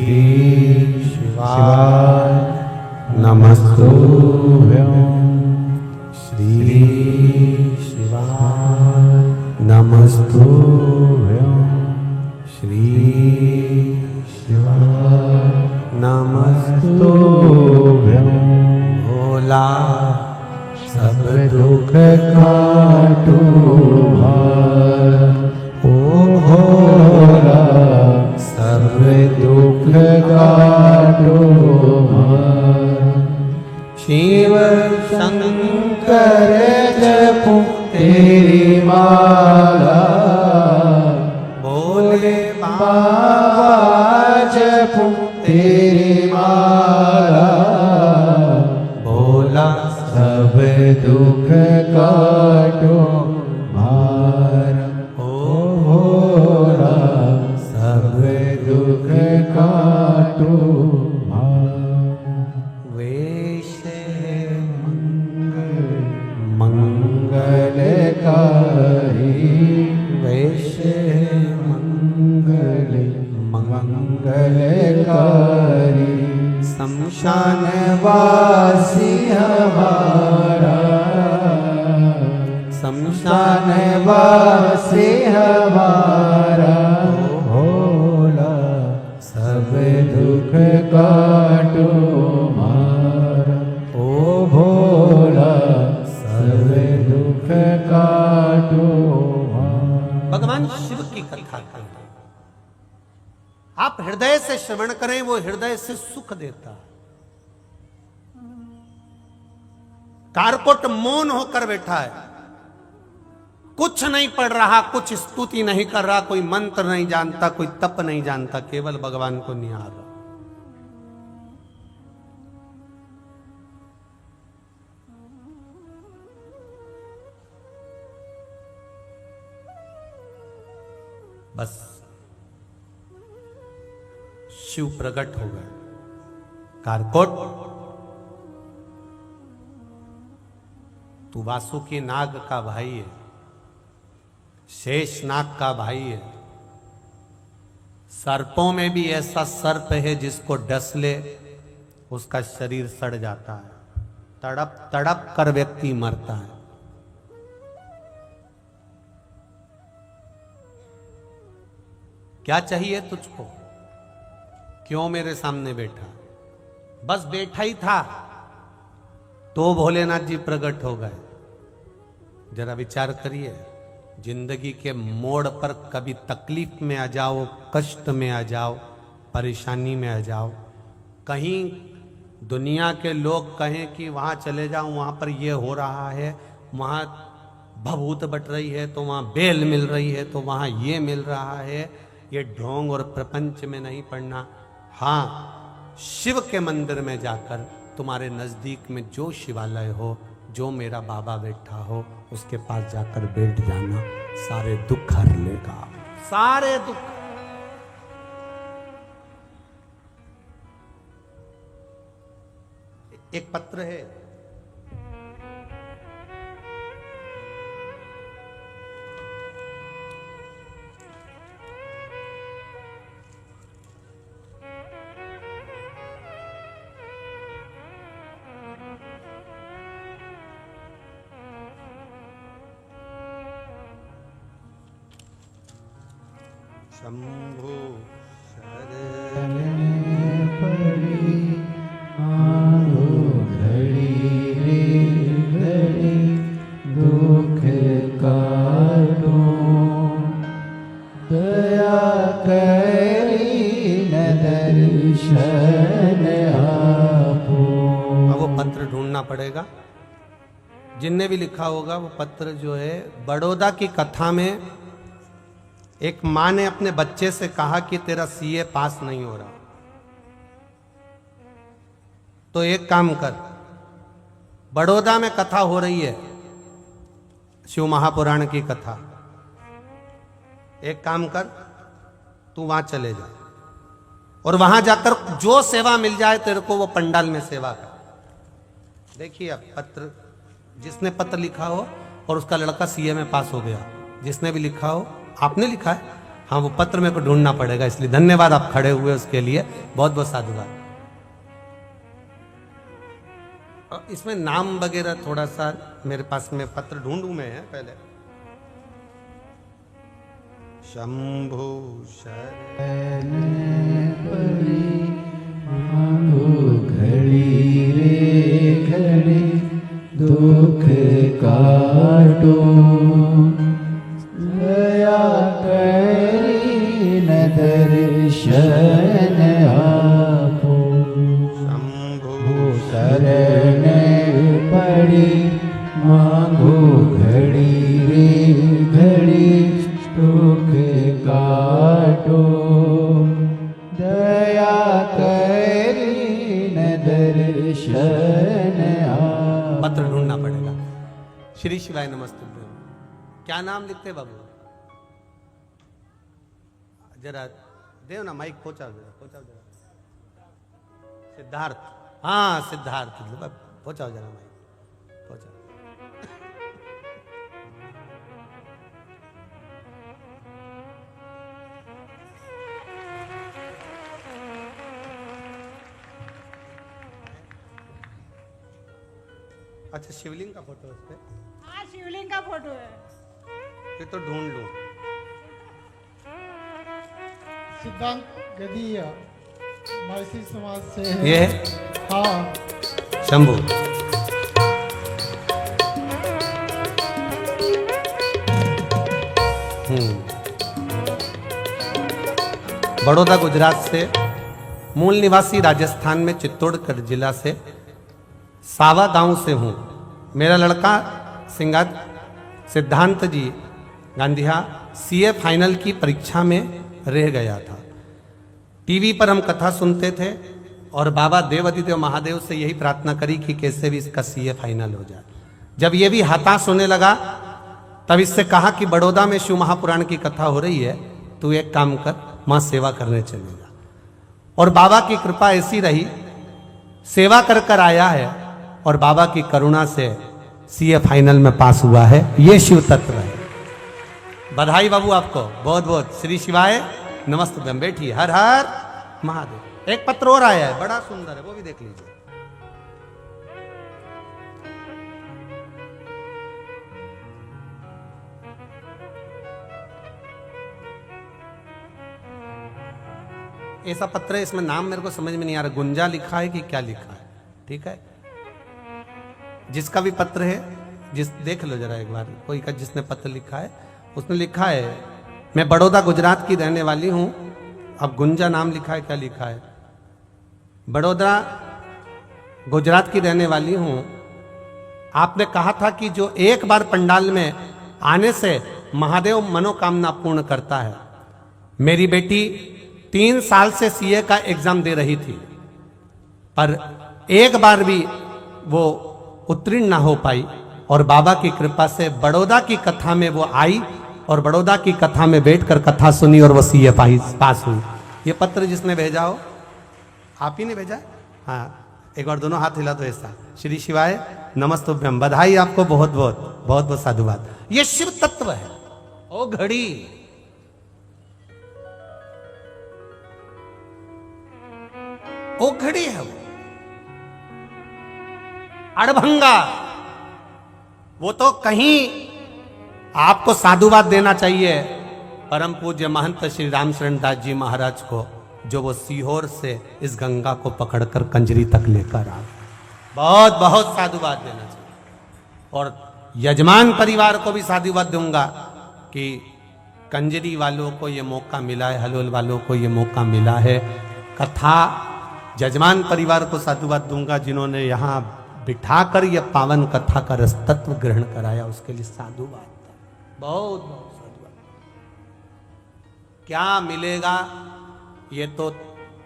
शिवाय नमस्तुभ्यं, श्री शिवाय नमस्तुभ्यं, श्री शिवाय नमस्तुभ्यं। भोला सब दुख काटो भार, ओ भोला सब दुख काटो भार। शिव शंकर जपो तेरी माला, भोले बाबा जपो तेरी माला। भोला सब दुख काटो भार, ओ भोला सब दुख काटो भार। मंगलकारी वैश्य मंगलकारी, शमशान वासी हमारा, शमशान वासी हमारा। भोला सब दुख काटो मारा, ओ भोला सब दुख काटो मारा। भगवान शिव की कथा करते, आप हृदय से श्रवण करें, वो हृदय से सुख देता। कारकोट मौन होकर बैठा है, कुछ नहीं पढ़ रहा, कुछ स्तुति नहीं कर रहा, कोई मंत्र नहीं जानता, कोई तप नहीं जानता, केवल भगवान को निहार रहा। बस शिव प्रकट हो गए। कारकोट, तू वासुकी नाग का भाई है, शेष नाग का भाई है। सर्पों में भी ऐसा सर्प है जिसको डस ले उसका शरीर सड़ जाता है, तड़प तड़प कर व्यक्ति मरता है। क्या चाहिए तुझको? क्यों मेरे सामने बैठा? बस बैठा ही था तो भोलेनाथ जी प्रकट हो गए। जरा विचार करिए, जिंदगी के मोड़ पर कभी तकलीफ में आ जाओ, कष्ट में आ जाओ, परेशानी में आ जाओ, कहीं दुनिया के लोग कहें कि वहाँ चले जाओ, वहाँ पर ये हो रहा है, वहाँ भभूत बट रही है, तो वहाँ बेल मिल रही है, तो वहाँ ये मिल रहा है, ये ढोंग और प्रपंच में नहीं पड़ना। हाँ, शिव के मंदिर में जाकर तुम्हारे नज़दीक में जो शिवालय हो, जो मेरा बाबा बैठा हो, उसके पास जाकर बैठ जाना, सारे दुख हर लेगा, सारे दुख। एक पत्र है, शंभु शरण पड़ी मांगो घड़ी रे घड़ी दुख काटो दया करी न दर्शन आपो। अब वो पत्र ढूंढना पड़ेगा, जिनने भी लिखा होगा वो पत्र जो है। बड़ौदा की कथा में एक माँ ने अपने बच्चे से कहा कि तेरा सीए पास नहीं हो रहा, तो एक काम कर, बड़ौदा में कथा हो रही है, शिव महापुराण की कथा, एक काम कर, तू वहां चले जा और वहां जाकर जो सेवा मिल जाए तेरे को, वो पंडाल में सेवा कर। देखिए अब पत्र, जिसने पत्र लिखा हो और उसका लड़का सीए में पास हो गया, जिसने भी लिखा हो, आपने लिखा है, हाँ, वो पत्र मेरे को ढूंढना पड़ेगा, इसलिए धन्यवाद आप खड़े हुए उसके लिए, बहुत बहुत साधुवाद। और इसमें नाम वगैरह थोड़ा सा मेरे पास में पत्र ढूंढू में है पहले। शंभु शरण पड़ी मांगो घड़ी रे घड़ी दुख काटो दया करी न दर्शन आपो। शंभु शरण पड़ी मांगो घड़ी रे घड़ी दुख काटो दया करी न दर्शन आपो। पत्र ढूंढना पड़ेगा। श्री शिवाय नमस्ते। क्या नाम लिखते बाबू? जरा देव ना, माइक पहुंचाओ जरा। सिद्धार्थ, हाँ सिद्धार्थ, पहुंचाओ जरा माइक, पहुंचाओ। अच्छा, शिवलिंग का फोटो उस पे? हाँ, शिवलिंग का फोटो है। ये तो ढूंढ लूं। सिद्धांत गदीय महर्षि समाज से है। ये है हाँ, शंभू। बड़ौदा गुजरात से, मूल निवासी राजस्थान में चित्तौड़गढ़ जिला से, सावा गांव से हूँ। मेरा लड़का सिद्धांत जी गांधिया सीए फाइनल की परीक्षा में रह गया था। टीवी पर हम कथा सुनते थे और बाबा देवादिदेव महादेव से यही प्रार्थना करी कि कैसे भी इसका सीए फाइनल हो जाए। जब ये भी हताश होने लगा, तब इससे कहा कि बड़ौदा में शिव महापुराण की कथा हो रही है, तू एक काम कर, मां सेवा करने चलेगा। और बाबा की कृपा ऐसी रही, सेवा कर कर आया है और बाबा की करुणा से सीए फाइनल में पास हुआ है। ये शिव तत्व है। बधाई बाबू आपको बहुत बहुत। श्री शिवाय नमस्ते। बैठिए। हर हर महादेव। एक पत्र और आया है, बड़ा सुंदर है, वो भी देख लीजिए। ऐसा पत्र है, इसमें नाम मेरे को समझ में नहीं आ रहा, गुंजा लिखा है कि क्या लिखा है। ठीक है, जिसका भी पत्र है, जिस देख लो जरा एक बार, कोई का जिसने पत्र लिखा है, उसने लिखा है मैं बड़ौदा गुजरात की रहने वाली हूं। अब गुंजा नाम लिखा है, क्या लिखा है? बड़ौदा गुजरात की रहने वाली हूं। आपने कहा था कि जो एक बार पंडाल में आने से महादेव मनोकामना पूर्ण करता है। मेरी बेटी 3 साल से सीए का एग्जाम दे रही थी, पर एक बार भी वो उत्तीर्ण ना हो पाई, और बाबा की कृपा से बड़ौदा की कथा में वो आई और बड़ौदा की कथा में बैठकर कथा सुनी और वो सीए पास हुई। ये पत्र जिसने भेजा हो, आप ही ने भेजा? हाँ, एक बार दोनों हाथ हिला दो ऐसा। श्री शिवाय नमस्तुभ्यम। बधाई आपको, बहुत बहुत बहुत बहुत साधुवाद। ये शिव तत्व है। ओ घड़ी, ओ घड़ी है वो अड़भंगा। वो तो कहीं आपको साधुवाद देना चाहिए परम पूज्य महंत श्री राम शरण दास जी महाराज को, जो वो सीहोर से इस गंगा को पकड़कर कंजरी तक लेकर आ। बहुत बहुत साधुवाद देना चाहिए। और यजमान परिवार को भी साधुवाद दूंगा कि कंजरी वालों को ये मौका मिला है, हलोल वालों को ये मौका मिला है। कथा यजमान परिवार को साधुवाद दूंगा जिन्होंने यहाँ बिठाकर यह पावन कथा का रसतत्व ग्रहण कराया, उसके लिए साधुवाद। बहुत बहुत साधुवाद। क्या मिलेगा ये तो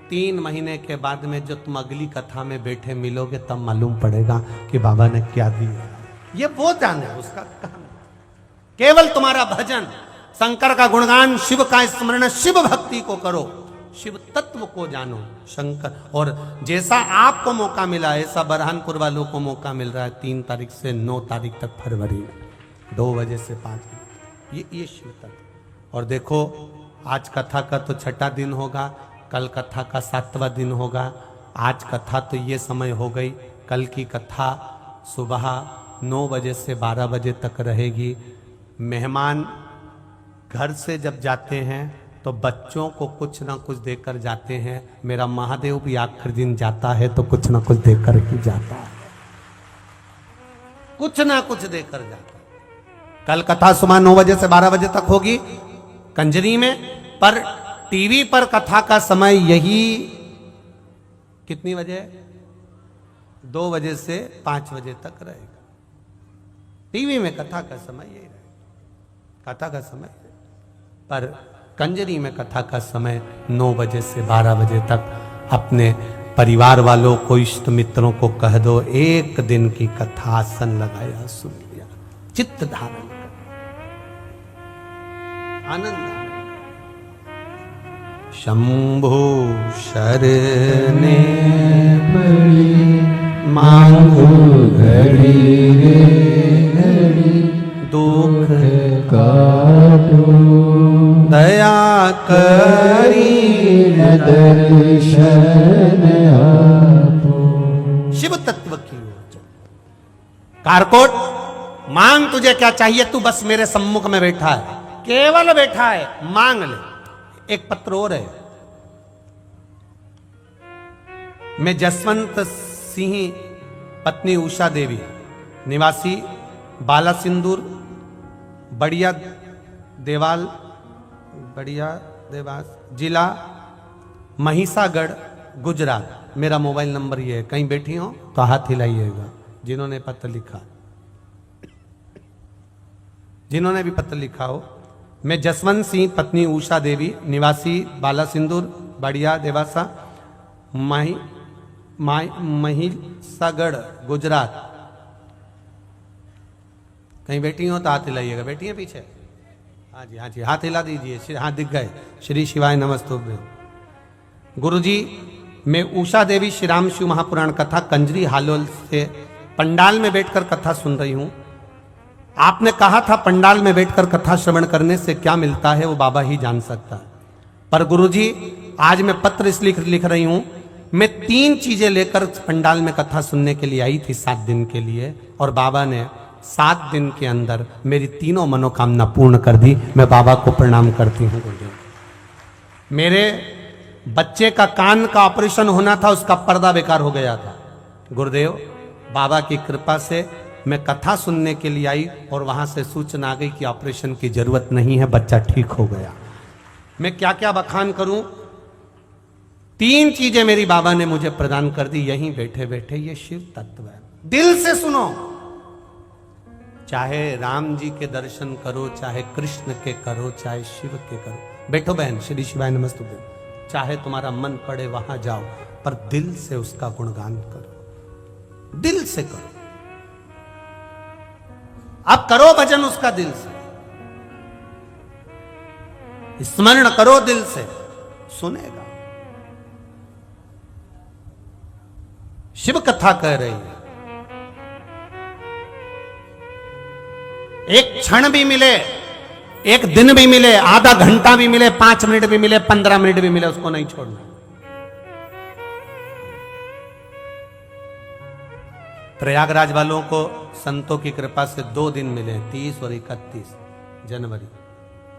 3 महीने के बाद में, जो तुम अगली कथा में बैठे मिलोगे तब मालूम पड़ेगा कि बाबा ने क्या दिया। ये वो जाने उसका काम। केवल तुम्हारा भजन, शंकर का गुणगान, शिव का स्मरण, शिव भक्ति को करो, शिव तत्व को जानो शंकर। और जैसा आपको मौका मिला है, ऐसा बरहानपुर वालों को मौका मिल रहा है 3 तारीख से 9 तारीख तक फरवरी में 2 बजे से 5 बजे। ये शिव तत्व। और देखो, आज कथा का तो 6ठा दिन होगा, कल कथा का 7वां दिन होगा। आज कथा तो ये समय हो गई, कल की कथा सुबह 9 बजे से 12 बजे तक रहेगी। मेहमान घर से जब जाते हैं तो बच्चों को कुछ ना कुछ देकर जाते हैं। मेरा महादेव भी आखिर दिन जाता है तो कुछ ना कुछ देकर ही जाता है, कुछ ना कुछ देकर जाता है। कल कथा सुबह 9 बजे से 12 बजे तक होगी कंजरी में, पर टीवी पर कथा का समय यही कितनी बजे? 2 बजे से 5 बजे तक रहेगा। टीवी में कथा का समय यही रहेगा, कथा का समय। पर कंजरी में कथा का समय 9 बजे से 12 बजे तक। अपने परिवार वालों को, इष्ट मित्रों को कह दो, एक दिन की कथा आसन लगाया, सुन लिया, चित्त धारण कर, आनंद। शंभु शरणे पड़ी मांगो घड़ी रे घड़ी, दुख काटो दया करी न दर्शन आपो। शिव तत्व की ओर। कारकोट, मांग तुझे क्या चाहिए, तू बस मेरे सम्मुख में बैठा है, केवल बैठा है, मांग ले। एक पत्र और है। मैं जसवंत सिंह पत्नी उषा देवी, निवासी बाला सिंदूर, बढ़िया देवास, जिला महिसागढ़, गुजरात। मेरा मोबाइल नंबर ये है। कहीं बैठी हो तो हाथ हिलाइएगा जिन्होंने पत्र लिखा, जिन्होंने भी पत्र लिखा हो। मैं जसवंत सिंह पत्नी उषा देवी, निवासी बाला सिंदूर, बढ़िया देवासा, महिसागढ़, गुजरात। कहीं बैठी हो तो हाथ हिलाइएगा। बैठी है पीछे? हाँ जी, हाँ जी, हाथ हिला दीजिए, हाथ दिख गए। श्री शिवाय नमस्तुभ्यं। गुरुजी, मैं उषा देवी श्री राम शिव महापुराण कथा कंजरी हालोल से पंडाल में बैठकर कथा सुन रही हूं। आपने कहा था पंडाल में बैठकर कथा श्रवण करने से क्या मिलता है वो बाबा ही जान सकता है। पर गुरुजी, आज मैं पत्र इसलिए लिख रही हूं, मैं 3 चीजें लेकर पंडाल में कथा सुनने के लिए आई थी 7 दिन के लिए, और बाबा ने 7 दिन के अंदर मेरी तीनों मनोकामना पूर्ण कर दी। मैं बाबा को प्रणाम करती हूँ। गुरुदेव, मेरे बच्चे का कान का ऑपरेशन होना था, उसका पर्दा बेकार हो गया था। गुरुदेव, बाबा की कृपा से मैं कथा सुनने के लिए आई और वहां से सूचना आ गई कि ऑपरेशन की जरूरत नहीं है, बच्चा ठीक हो गया। मैं क्या क्या बखान करूं। 3 चीजें मेरी बाबा ने मुझे प्रदान कर दी यहीं बैठे बैठे। ये शिव तत्व है, दिल से सुनो। चाहे राम जी के दर्शन करो, चाहे कृष्ण के करो, चाहे शिव के करो। बैठो बहन, श्री शिवाय नमस्तुभ्यं। चाहे तुम्हारा मन पड़े वहां जाओ, पर दिल से उसका गुणगान करो, दिल से करो। अब करो भजन उसका दिल से, स्मरण करो दिल से, सुनेगा। शिव कथा कह रही है, एक क्षण भी मिले, एक दिन भी मिले, आधा घंटा भी मिले, 5 मिनट भी मिले, 15 मिनट भी मिले, उसको नहीं छोड़ना। प्रयागराज वालों को संतों की कृपा से 2 दिन मिले, 30 और 31 जनवरी,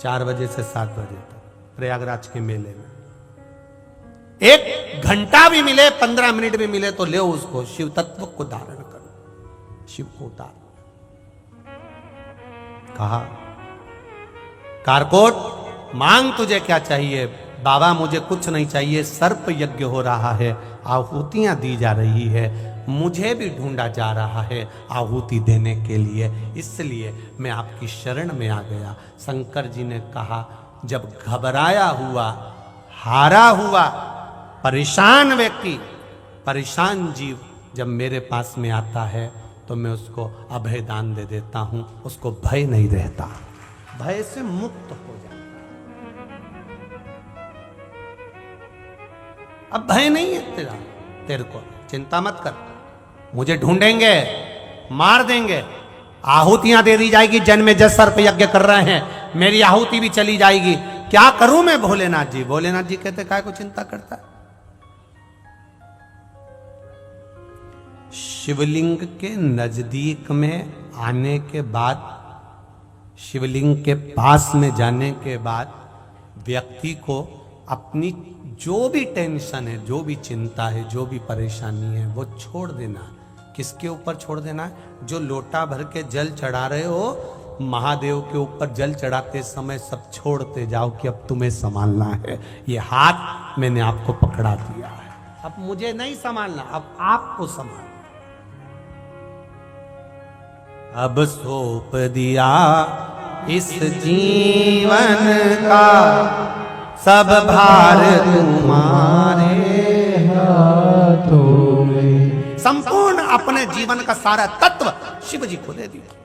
4 बजे से 7 बजे तक प्रयागराज के मेले में। 1 घंटा भी मिले, 15 मिनट भी मिले तो ले उसको, शिव तत्व को धारण करो, शिव को उतारो। कहा, कारकोट मांग तुझे क्या चाहिए? बाबा मुझे कुछ नहीं चाहिए, सर्प यज्ञ हो रहा है, आहुतियां दी जा रही है, मुझे भी ढूंढा जा रहा है आहुति देने के लिए, इसलिए मैं आपकी शरण में आ गया। शंकर जी ने कहा, जब घबराया हुआ, हारा हुआ, परेशान व्यक्ति, परेशान जीव जब मेरे पास में आता है तो मैं उसको अभय दान दे देता हूं, उसको भय नहीं रहता, भय से मुक्त हो जाता। अब भय नहीं है तेरे को, चिंता मत कर, मुझे ढूंढेंगे, मार देंगे, आहुतियां दे दी जाएगी। जन में जस सर्प यज्ञ कर रहे हैं, मेरी आहुति भी चली जाएगी। क्या करूं मैं भोलेनाथ जी? भोलेनाथ जी कहते काय को चिंता करता है? शिवलिंग के नजदीक में आने के बाद, शिवलिंग के पास में जाने के बाद व्यक्ति को अपनी जो भी टेंशन है, जो भी चिंता है, जो भी परेशानी है, वो छोड़ देना। किसके ऊपर छोड़ देना है? जो लोटा भर के जल चढ़ा रहे हो, महादेव के ऊपर जल चढ़ाते समय सब छोड़ते जाओ कि अब तुम्हें संभालना है। ये हाथ मैंने आपको पकड़ा दिया है, अब मुझे नहीं संभालना, अब आपको संभालना। अब सौंप दिया इस जीवन का सब भार तुम्हारे हाथों में। संपूर्ण अपने जीवन का सारा तत्व शिव जी को दे दिया।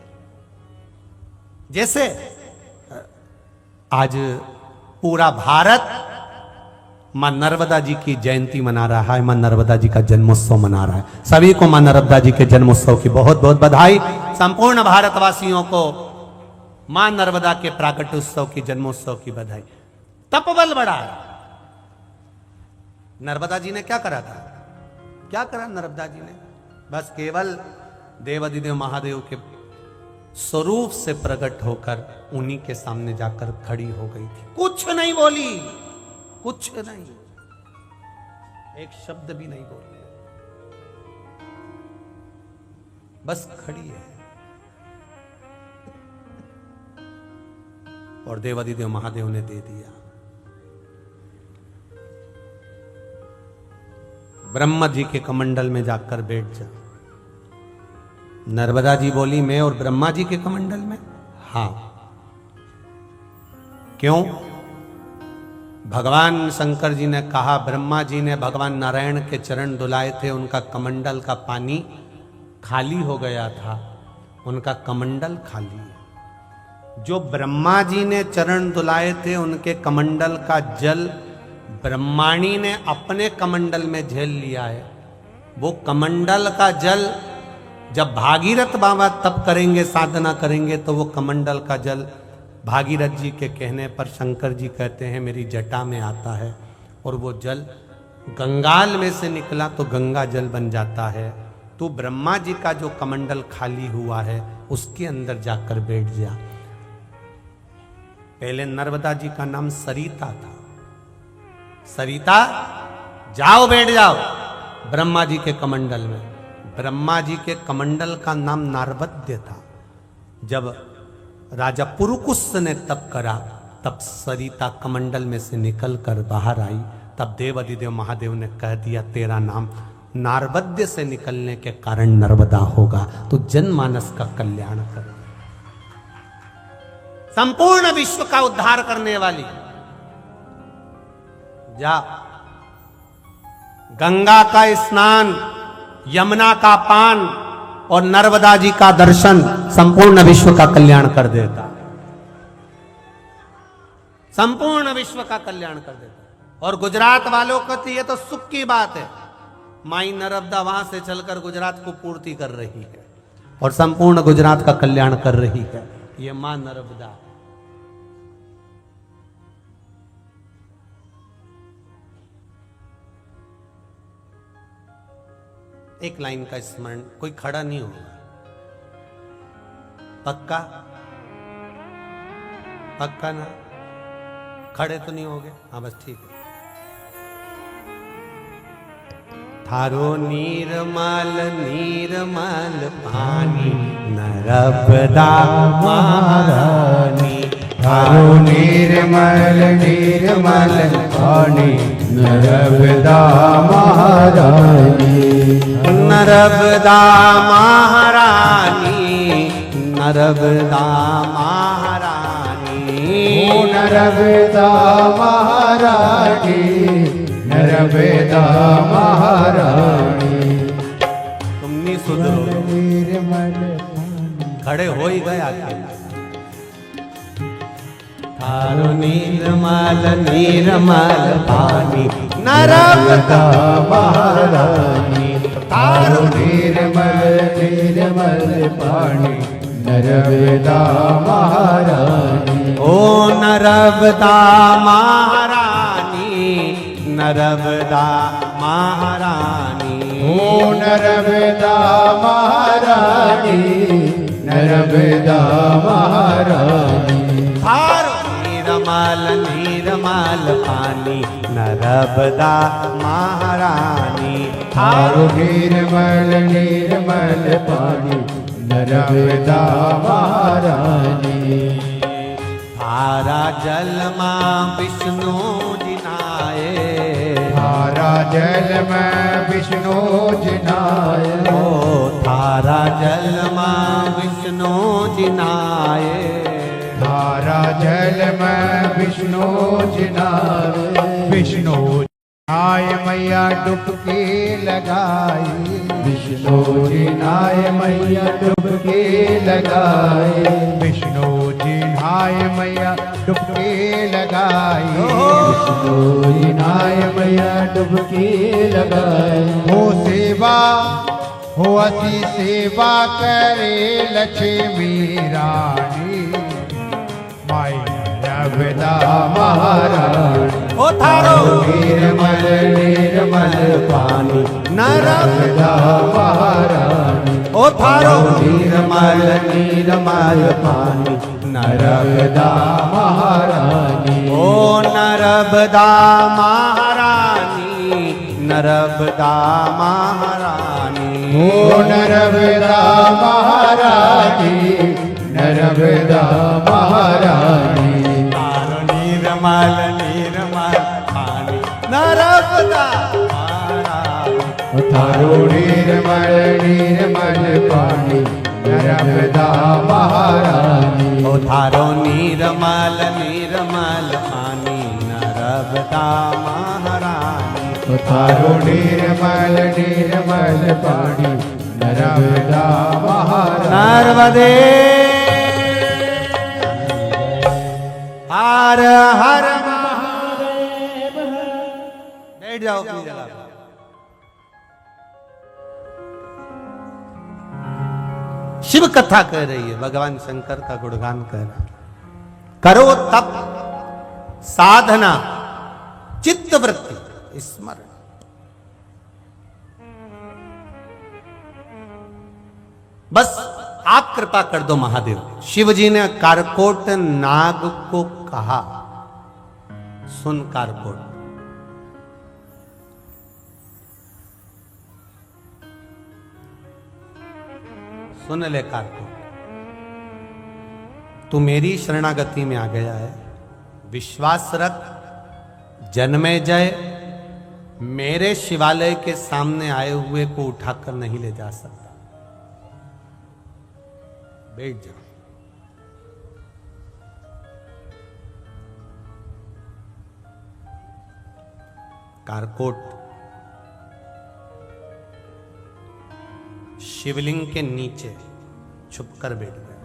जैसे आज पूरा भारत मां नर्मदा जी की जयंती मना रहा है, मां नर्मदा जी का जन्मोत्सव मना रहा है। सभी को मां नर्मदा जी के जन्मोत्सव की बहुत बहुत बधाई। संपूर्ण भारतवासियों को मां नर्मदा के प्राकट्योत्सव की, जन्मोत्सव की बधाई। तपबल बढ़ा। नर्मदा जी ने क्या करा था? क्या करा नर्मदा जी ने? बस केवल देवाधिदेव महादेव के स्वरूप से प्रकट होकर उन्हीं के सामने जाकर खड़ी हो गई थी, कुछ नहीं बोली, कुछ नहीं, एक शब्द भी नहीं बोली, बस खड़ी है। और देवाधिदेव महादेव ने दे दिया। ब्रह्मा जी के कमंडल में जाकर बैठ जा। नर्मदा जी बोली, मैं और ब्रह्मा जी के कमंडल में? हां। क्यों? भगवान शंकर जी ने कहा, ब्रह्मा जी ने भगवान नारायण के चरण धुलाए थे, उनका कमंडल का पानी खाली हो गया था, उनका कमंडल खाली है। जो ब्रह्मा जी ने चरण दुलाए थे उनके कमंडल का जल ब्रह्माणी ने अपने कमंडल में झेल लिया है। वो कमंडल का जल जब भागीरथ बाबा तप करेंगे, साधना करेंगे, तो वो कमंडल का जल भागीरथ जी के कहने पर शंकर जी कहते हैं मेरी जटा में आता है, और वो जल गंगाल में से निकला तो गंगा जल बन जाता है। तो ब्रह्मा जी का जो कमंडल खाली हुआ है उसके अंदर जाकर बैठ जा। पहले नर्मदा जी का नाम सरिता था। सरिता जाओ बैठ जाओ ब्रह्मा जी के कमंडल में। ब्रह्मा जी के कमंडल का नाम नारबद्य था। जब राजा पुरुकुस ने तप करा तब सरिता कमंडल में से निकल कर बाहर आई। तब देव अधिदेव महादेव ने कह दिया तेरा नाम नारबद्य से निकलने के कारण नर्मदा होगा, तो जनमानस का कल्याण कर, संपूर्ण विश्व का उद्धार करने वाली। जा गंगा का स्नान, यमुना का पान और नर्मदा जी का दर्शन संपूर्ण विश्व का कल्याण कर देता, संपूर्ण विश्व का कल्याण कर देता। और गुजरात वालों को तो ये तो सुख की बात है, माई नर्मदा वहां से चलकर गुजरात को पूर्ति कर रही है और संपूर्ण गुजरात का कल्याण कर रही है। ये मां नर्मदा। एक लाइन का स्मरण, कोई खड़ा नहीं होगा, पक्का पक्का ना, खड़े तो नहीं होगे? हाँ बस ठीक है। थारो निर्मल निर्मल पानी नर्मदा महारानी, थारो निर्मल निर्मल पानी नर्मदा महारानी, नर्मदा महारानी, नर्मदा महारानी, ओ नर्मदा महारानी, नर्मदा महारानी। तुम नहीं सुधरो, खड़े हो ही गए आके। थारो निर्मल निर्मल पानी नर्मदा महारानी, थारो निर्मल निर्मल पानी नर्मदा महारानी, ओ नर्मदा महारानी, नर्मदा महारानी, ओ नर्मदा महारानी, नर्मदा महारानी। थारो निर्मल निर्मल पानी नर्मदा महारानी, थारो निर्मल निर्मल पानी नर्मदा महारानी। थारा जल मां विष्णु जी नाये, थारा जल में विष्णु जी नाये, ओ थारा जल मां विष्णु जी नाये, थारा जल में विष्णु जी नाये, विष्णु आय मैया डुबकी लगाई, विष्णु जी नाय मैया डुबकी लगाई, विष्णु जी नाय मैया डुबकी लगाई, विष्णु जी नाय मैया डुबकी लगाई। हो सेवा हो असी सेवा करे लक्ष्मी रानी, माई नर्मदा महारानी, ओ थारो निर्मल निर्मल पानी नर्मदा महारानी, ओ थारो निर्मल निर्मल पानी नर्मदा महारानी, ओ नर्मदा महारानी, नर्मदा महारानी, ओ नर्मदा महारानी, नर्मदा महारानी। थारो निर्मल निर्मल पानी नर्मदा महारानी, थारो निर्मल निर्मल पानी नर्मदा महारानी, ओ थारो निर्मल निर्मल पानी नर्मदा महारानी, थारो निर्मल निर्मल पानी नर्मदा महारानी। नर्मदे हर हर महादेव। बैठ जाओ अपनी जगह पर। शिव कथा कह रही है, भगवान शंकर का गुणगान कह रहा है। करो तप साधना चित्त वृत्ति स्मरण। बस आप कृपा कर दो महादेव। शिव जी ने कारकोट नाग को कहा, सुन कारकोट, सुन ले कारकोट, तू मेरी शरणागति में आ गया है। विश्वास रख, जन्मेजय मेरे शिवालय के सामने आए हुए को उठाकर नहीं ले जा सकता। बैठ जाओ। कारकोट शिवलिंग के नीचे छुपकर बैठ गया।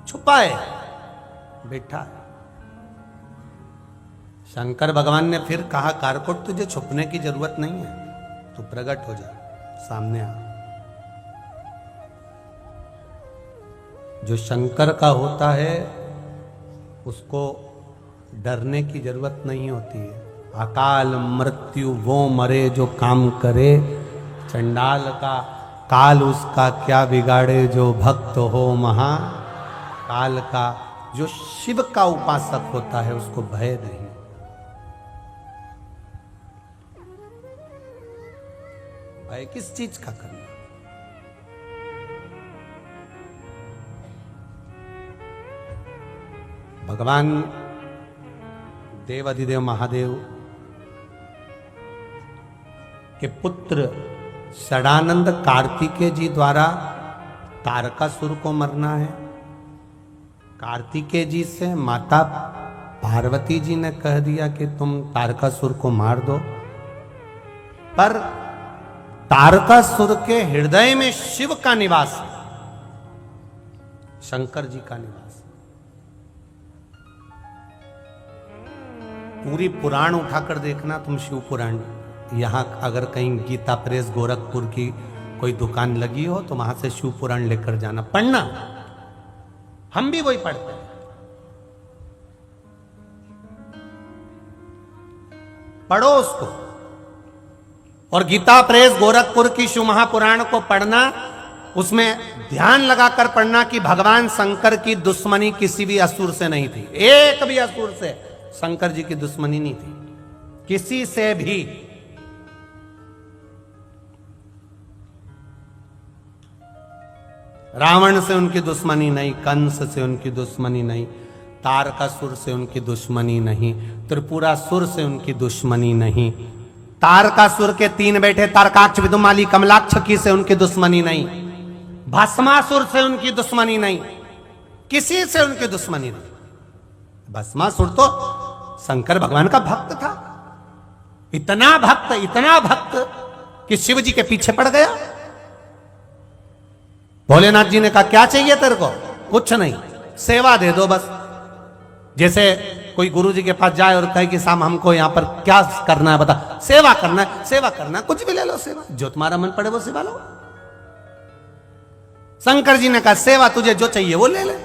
छुपा है, बैठा है। शंकर भगवान ने फिर कहा, कारकोट तुझे छुपने की जरूरत नहीं है, तू प्रकट हो जा, सामने आ। जो शंकर का होता है उसको डरने की जरूरत नहीं होती है। अकाल मृत्यु वो मरे जो काम करे, चंडाल का काल उसका क्या बिगाड़े जो भक्त हो महा काल का। जो शिव का उपासक होता है उसको भय नहीं। भय किस चीज का करना? भगवान देवाधिदेव महादेव के पुत्र षडानंद कार्तिकेय जी द्वारा तारकासुर को मरना है। कार्तिकेय जी से माता पार्वती जी ने कह दिया कि तुम तारकासुर को मार दो, पर तारकासुर के हृदय में शिव का निवास है, शंकर जी का निवास। पूरी पुराण उठाकर देखना तुम, शिव पुराण। यहां अगर कहीं गीता प्रेस गोरखपुर की कोई दुकान लगी हो तो वहां से शिव पुराण लेकर जाना, पढ़ना। हम भी वही पढ़ते हैं। पढ़ो उसको। और गीता प्रेस गोरखपुर की शिव महापुराण को पढ़ना, उसमें ध्यान लगाकर पढ़ना कि भगवान शंकर की दुश्मनी किसी भी असुर से नहीं थी। एक भी असुर से शंकर जी की दुश्मनी नहीं थी, किसी से भी। रावण से उनकी दुश्मनी नहीं, कंस से उनकी दुश्मनी नहीं, तारकासुर से उनकी दुश्मनी नहीं, त्रिपुरासुर से उनकी दुश्मनी नहीं, तारकासुर के 3 बेटे तारकाक्ष, विदुमाली, कमलाक्ष की से उनकी दुश्मनी नहीं, भस्मासुर से उनकी दुश्मनी नहीं, किसी से उनकी दुश्मनी नहीं। भस्मासुर तो शंकर भगवान का भक्त था, इतना भक्त कि शिव जी के पीछे पड़ गया। भोलेनाथ जी ने कहा, क्या चाहिए तेरे को? कुछ नहीं, सेवा दे दो बस। जैसे कोई गुरु जी के पास जाए और कहे कि साहब हमको यहां पर क्या करना है बता। सेवा करना है, सेवा करना है, कुछ भी ले लो सेवा, जो तुम्हारा मन पड़े वो सेवा लो। शंकर जी ने कहा, सेवा तुझे जो चाहिए वो ले ले।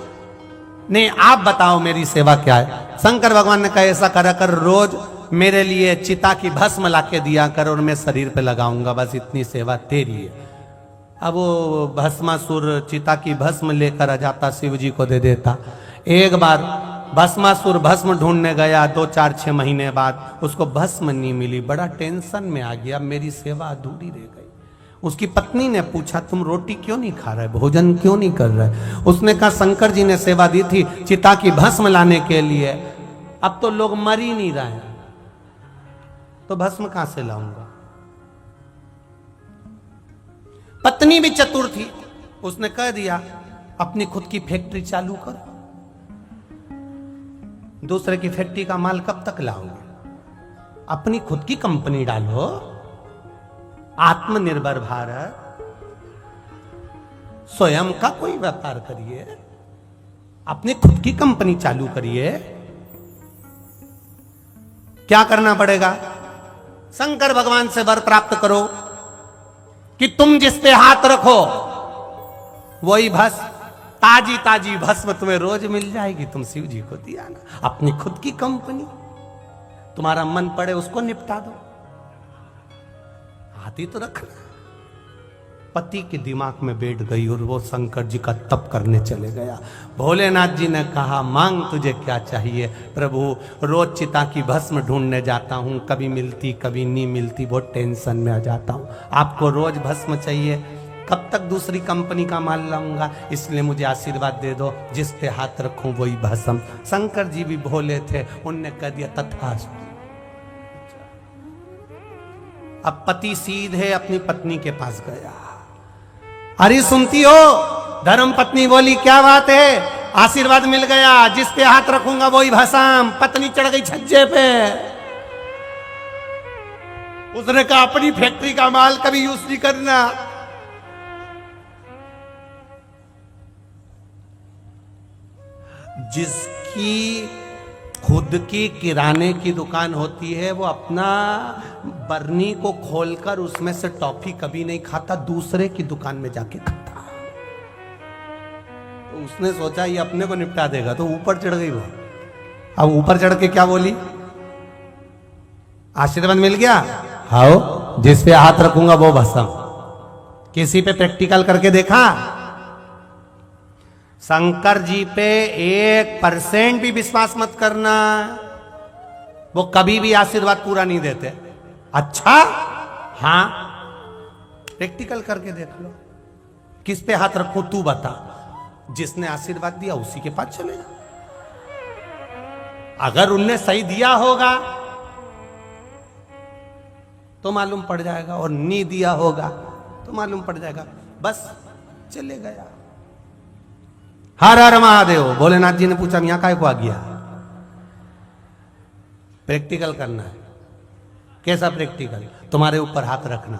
नहीं, आप बताओ मेरी सेवा क्या है? शंकर भगवान ने कहा, ऐसा करा कर, रोज मेरे लिए चिता की भस्म लाके दिया कर और मैं शरीर पे लगाऊंगा, बस इतनी सेवा तेरी है। अब वो भस्मासुर चिता की भस्म लेकर आ जाता, शिव जी को दे देता। एक बार भस्मासुर भस्म ढूंढने गया, 2-4-6 महीने बाद उसको भस्म नहीं मिली, बड़ा टेंशन में आ गया, मेरी सेवा अधूरी रह गई। उसकी पत्नी ने पूछा, तुम रोटी क्यों नहीं खा रहे, भोजन क्यों नहीं कर रहे? उसने कहा, शंकर जी ने सेवा दी थी चिता की भस्म लाने के लिए, अब तो लोग मर ही नहीं रहे, तो भस्म कहां से लाऊंगा? पत्नी भी चतुर थी, उसने कह दिया, अपनी खुद की फैक्ट्री चालू करो, दूसरे की फैक्ट्री का माल कब तक लाओगे? अपनी खुद की कंपनी डालो, आत्मनिर्भर भारत, स्वयं का कोई व्यापार करिए, अपनी खुद की कंपनी चालू करिए। क्या करना पड़ेगा? शंकर भगवान से वर प्राप्त करो कि तुम जिस पे हाथ रखो वही भस्म, ताजी ताजी भस्म तुम्हें रोज मिल जाएगी। तुम शिव जी को दिया ना, अपनी खुद की कंपनी, तुम्हारा मन पड़े उसको निपटा दो, हाथ ही तो रखना। पति के दिमाग में बैठ गई और वो शंकर जी का तप करने चले गया। भोलेनाथ जी ने कहा, मांग तुझे क्या चाहिए? प्रभु, रोज चिता की भस्म ढूंढने जाता हूं, कभी मिलती कभी नहीं मिलती, बहुत टेंशन में आ जाता हूं। आपको रोज भस्म चाहिए, कब तक दूसरी कंपनी का माल लाऊंगा? इसलिए मुझे आशीर्वाद दे दो, जिस पे हाथ रखूं वही भस्म। शंकर जी भी भोले थे, उनने कह दिया तथास्तु। अब पति सीधे अपनी पत्नी के पास गया। अरे सुनती हो? धर्म पत्नी बोली, क्या बात है? आशीर्वाद मिल गया, जिस पे हाथ रखूंगा वही भस्म। पत्नी चढ़ गई छज्जे पे। उसने कहा, अपनी फैक्ट्री का माल कभी यूज नहीं करना। जिसकी खुद की किराने की दुकान होती है वो अपना बरनी को खोलकर उसमें से टॉफी कभी नहीं खाता, दूसरे की दुकान में जाके खाता। तो उसने सोचा ये अपने को निपटा देगा, तो ऊपर चढ़ गई वो। अब ऊपर चढ़ के क्या बोली? आशीर्वाद मिल गया, हाओ जिस पे हाथ रखूंगा वो भस्म। किसी पे प्रैक्टिकल करके देखा? शंकर जी पे 1% भी विश्वास मत करना, वो कभी भी आशीर्वाद पूरा नहीं देते। अच्छा, हाँ प्रैक्टिकल करके देख लो। किस पे हाथ रखूं तू बता? जिसने आशीर्वाद दिया उसी के पास चले जा। अगर उनने सही दिया होगा तो मालूम पड़ जाएगा, और नहीं दिया होगा तो मालूम पड़ जाएगा। बस चले गया। हर हर महादेव। भोलेनाथ जी ने पूछा, यहां काय को आ गया? प्रैक्टिकल करना है। कैसा प्रैक्टिकल? तुम्हारे ऊपर हाथ रखना।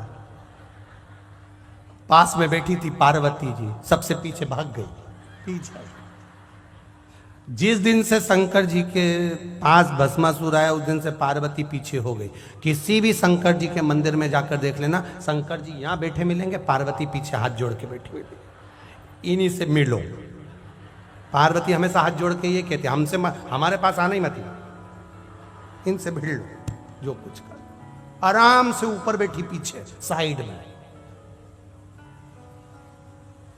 पास में बैठी थी पार्वती जी, सबसे पीछे भाग गई पीछे। जिस दिन से शंकर जी के पास भस्मासुर आया उस दिन से पार्वती पीछे हो गई। किसी भी शंकर जी के मंदिर में जाकर देख लेना, शंकर जी यहां बैठे मिलेंगे, पार्वती पीछे हाथ जोड़ के बैठी मिलेंगे। इन्हीं से मिलो। पार्वती हमेशा हाथ जोड़ के ये कहते, हमसे हमारे पास आना ही मत, इनसे भिड़ लो, जो कुछ कर। आराम से ऊपर बैठी पीछे साइड में,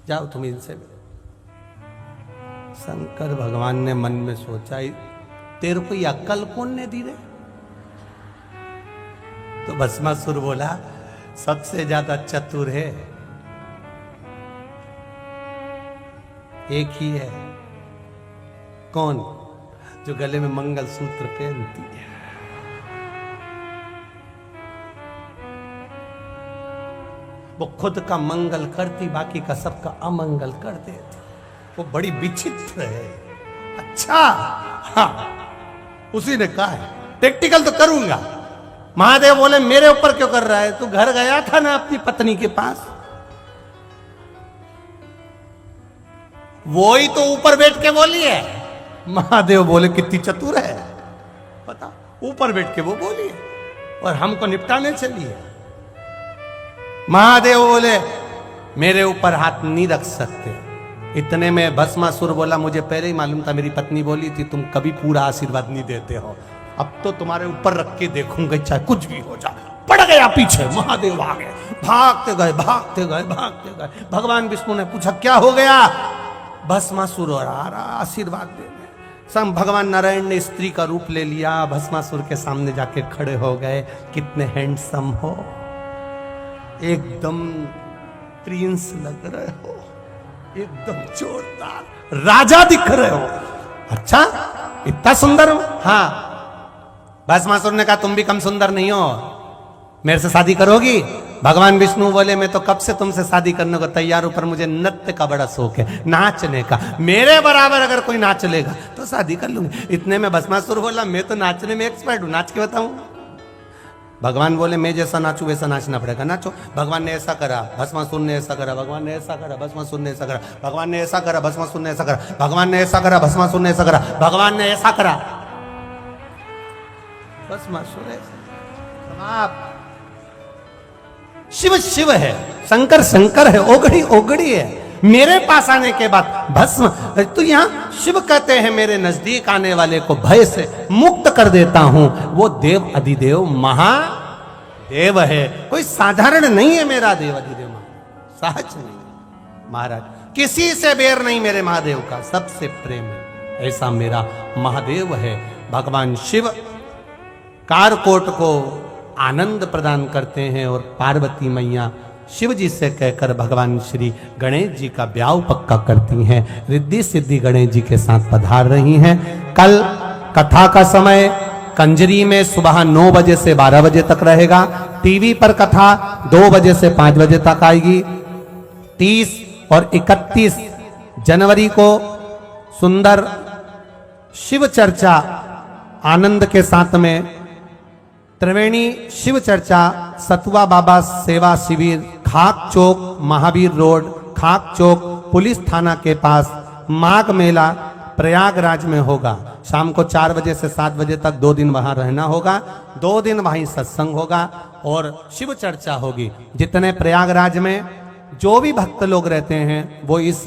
जाओ तुम इनसे मिलो। शंकर भगवान ने मन में सोचा, तेरे को ये अक्ल कौन ने दी रे? तो भस्मासुर बोला, सबसे ज्यादा चतुर है एक ही है। कौन? जो गले में मंगल सूत्र पहनती है। वो खुद का मंगल करती, बाकी का सबका अमंगल कर देती। वो बड़ी विचित्र है। अच्छा, हाँ, उसी ने कहा है प्रैक्टिकल तो करूंगा। महादेव बोले, मेरे ऊपर क्यों कर रहा है? तू घर गया था ना अपनी पत्नी के पास, वो ही तो ऊपर बैठ के बोली है। महादेव बोले, कितनी चतुर है पता, ऊपर बैठ के वो बोली है और हमको निपटाने चली है। महादेव बोले, मेरे ऊपर हाथ नहीं रख सकते। इतने में भस्मासुर बोला, मुझे पहले ही मालूम था, मेरी पत्नी बोली थी तुम कभी पूरा आशीर्वाद नहीं देते हो, अब तो तुम्हारे ऊपर रख के देखूंगा, चाहे कुछ भी हो जाए। पड़ गया पीछे, महादेव आ गए, भागते गए भागते गए भागते गए। भगवान विष्णु ने पूछा, क्या हो गया? भस्मासुर आ रहा आशीर्वाद देने। सब भगवान नारायण ने स्त्री का रूप ले लिया, भस्मासुर के सामने जाके खड़े हो गए। कितने हैंडसम हो, एकदम प्रिंस लग रहे हो, एकदम जोरदार राजा दिख रहे हो। अच्छा, इतना सुंदर हो? हाँ। भस्मासुर ने कहा, तुम भी कम सुंदर नहीं हो, मेरे से शादी करोगी? भगवान विष्णु बोले, मैं तो कब से तुमसे शादी करने को तैयार हूं, पर मुझे नृत्य का बड़ा शौक है, नाचने का। मेरे बराबर अगर कोई नाच लेगा तो शादी कर लूंगी। इतने में भस्मासुर बोला, मैं तो नाचने में एक्सपर्ट हूं, नाच के बताऊं। भगवान बोले मैं जैसा नाचू वैसा नाचना पड़ेगा, नाचो। भगवान ने ऐसा करा, भस्मासुर ने ऐसा करा, भगवान ने ऐसा करा, भस्मासुर ने ऐसा करा, भगवान ने ऐसा करा, भस्मासुर ने ऐसा करा, भगवान ने ऐसा करा, भस्मासुर ने ऐसा करा, भगवान ने ऐसा करा, भस्मासुर समाप्त। शिव शिव है, शंकर शंकर है, ओगड़ी ओगड़ी है। मेरे पास आने के बाद भस्म, तो यहां शिव कहते हैं मेरे नजदीक आने वाले को भय से मुक्त कर देता हूं। वो देव अधिदेव महादेव है, कोई साधारण नहीं है मेरा देव अधिदेव महादेव, सहज नहीं महाराज। किसी से बैर नहीं मेरे महादेव का, सबसे प्रेम है, ऐसा मेरा महादेव है। भगवान शिव कारकोट को आनंद प्रदान करते हैं और पार्वती मैया शिव जी से कहकर भगवान श्री गणेश जी का ब्याह पक्का करती हैं। रिद्धि सिद्धि गणेश जी के साथ पधार रही हैं। कल कथा का समय कंजरी में सुबह 9 बजे से 12 बजे तक रहेगा। टीवी पर कथा 2 बजे से 5 बजे तक आएगी। 30 और 31 जनवरी को सुंदर शिव चर्चा आनंद के साथ में, त्रिवेणी शिव चर्चा, सतुआ बाबा सेवा शिविर, खाक चौक महावीर रोड, खाक चौक पुलिस थाना के पास, माघ मेला प्रयागराज में होगा। शाम को 4 बजे से 7 बजे तक 2 दिन वहां रहना होगा। 2 दिन वहीं सत्संग होगा और शिव चर्चा होगी। जितने प्रयागराज में जो भी भक्त लोग रहते हैं वो इस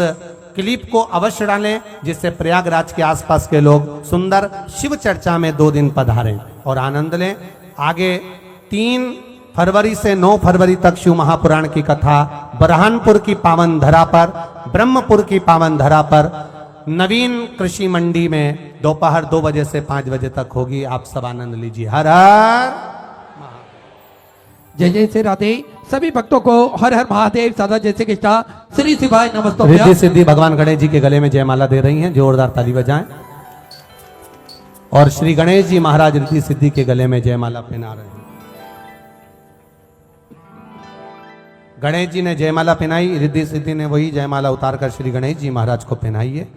क्लिप को अवश्य डालें, जिससे प्रयागराज के आसपास के लोग सुंदर शिव चर्चा में 2 दिन पधारें और आनंद लें। आगे 3 फरवरी से 9 फरवरी तक शिव महापुराण की कथा बरहानपुर की पावन धरा पर, ब्रह्मपुर की पावन धरा पर, नवीन कृषि मंडी में दोपहर 2 बजे से 5 बजे तक होगी। आप सब आनंद लीजिए। हर हर जय जय श्री राधे। सभी भक्तों को हर हर महादेव, सादा जैसे कृष्णा, श्री शिवाय नमस्ते। रिद्धि सिद्धि भगवान गणेश जी के गले में जयमाला दे रही हैं, जोरदार ताली बजाएं। और श्री गणेश जी महाराज रिद्धि सिद्धि के गले में जयमाला पहना रहे हैं। गणेश जी ने जयमाला पहनाई, रिद्धि सिद्धि ने वही जयमाला उतारकर श्री गणेश जी महाराज को पहनाई है।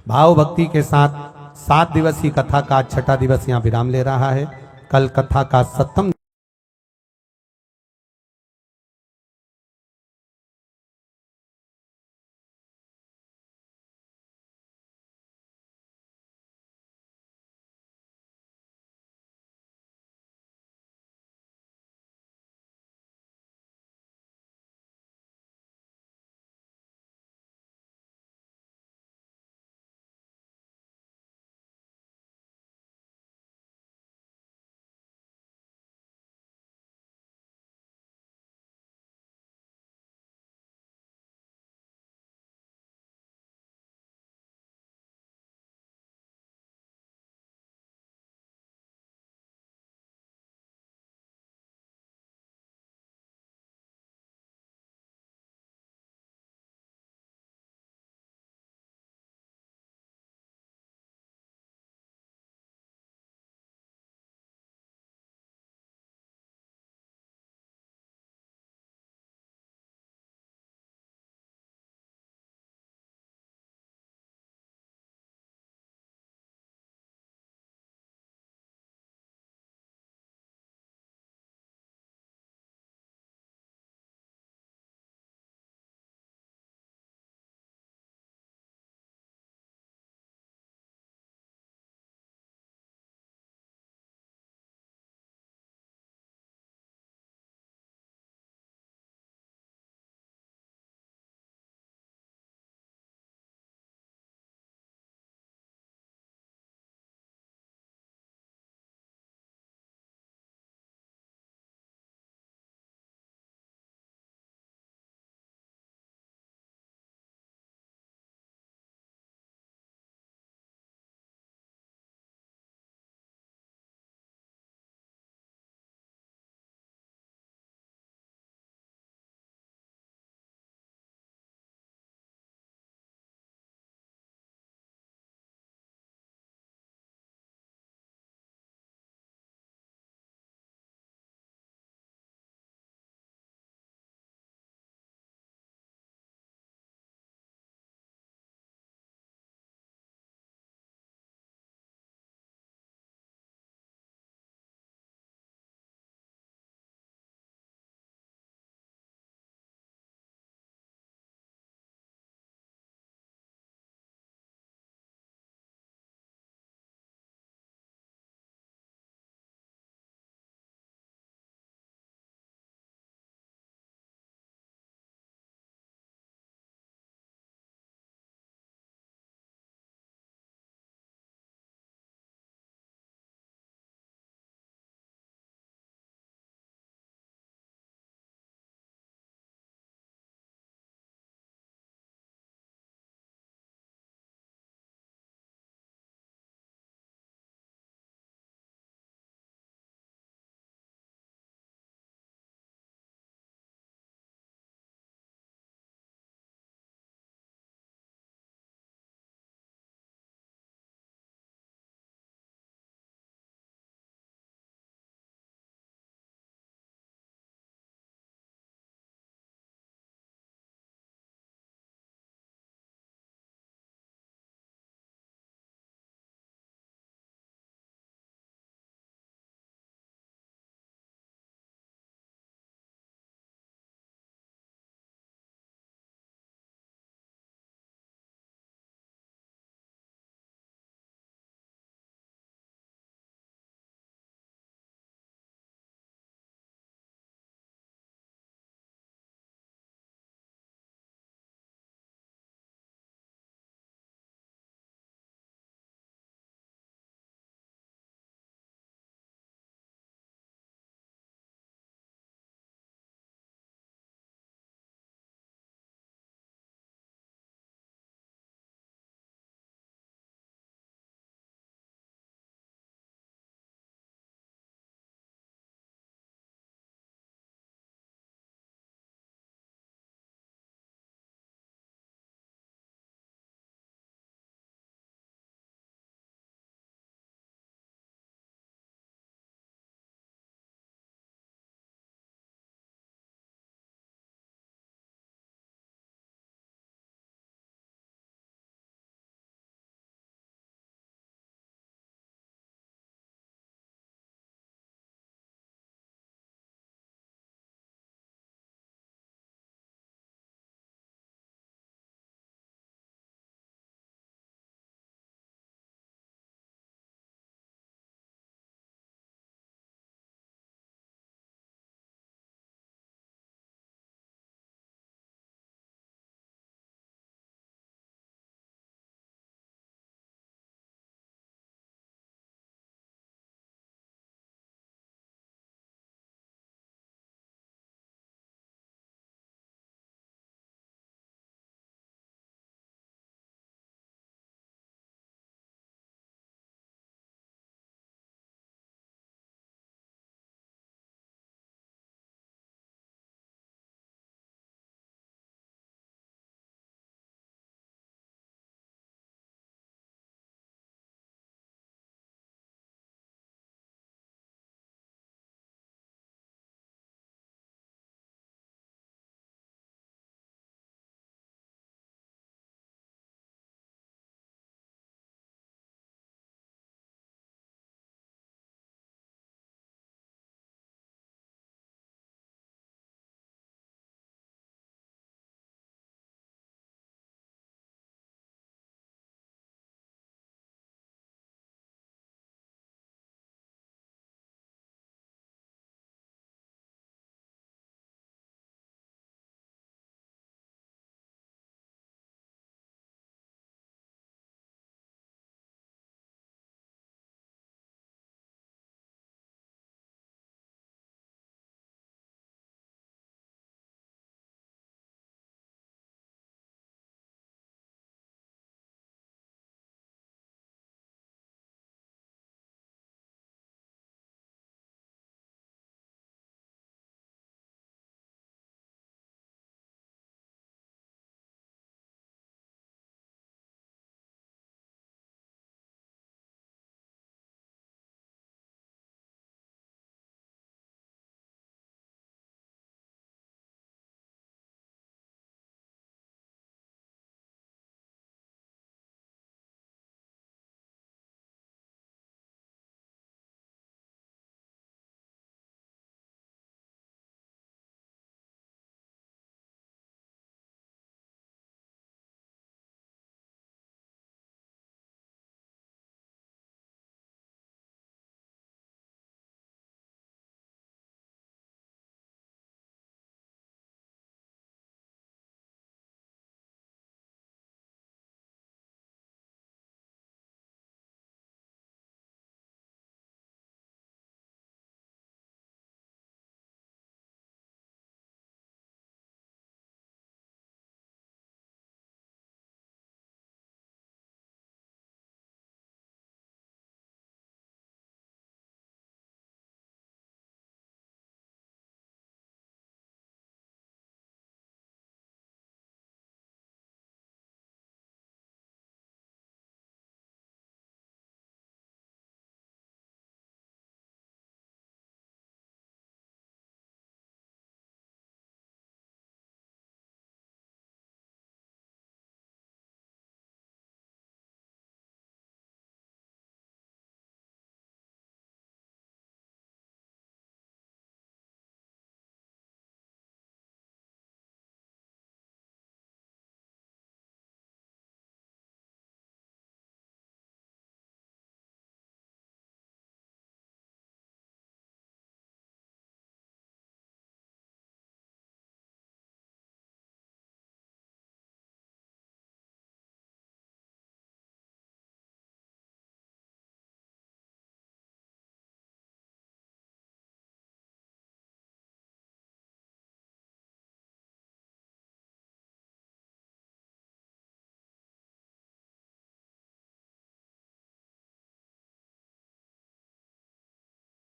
भाव भक्ति के साथ 7 दिवसीय कथा का 6ठा दिवस यहाँ विराम ले रहा है। कल कथा का 7वां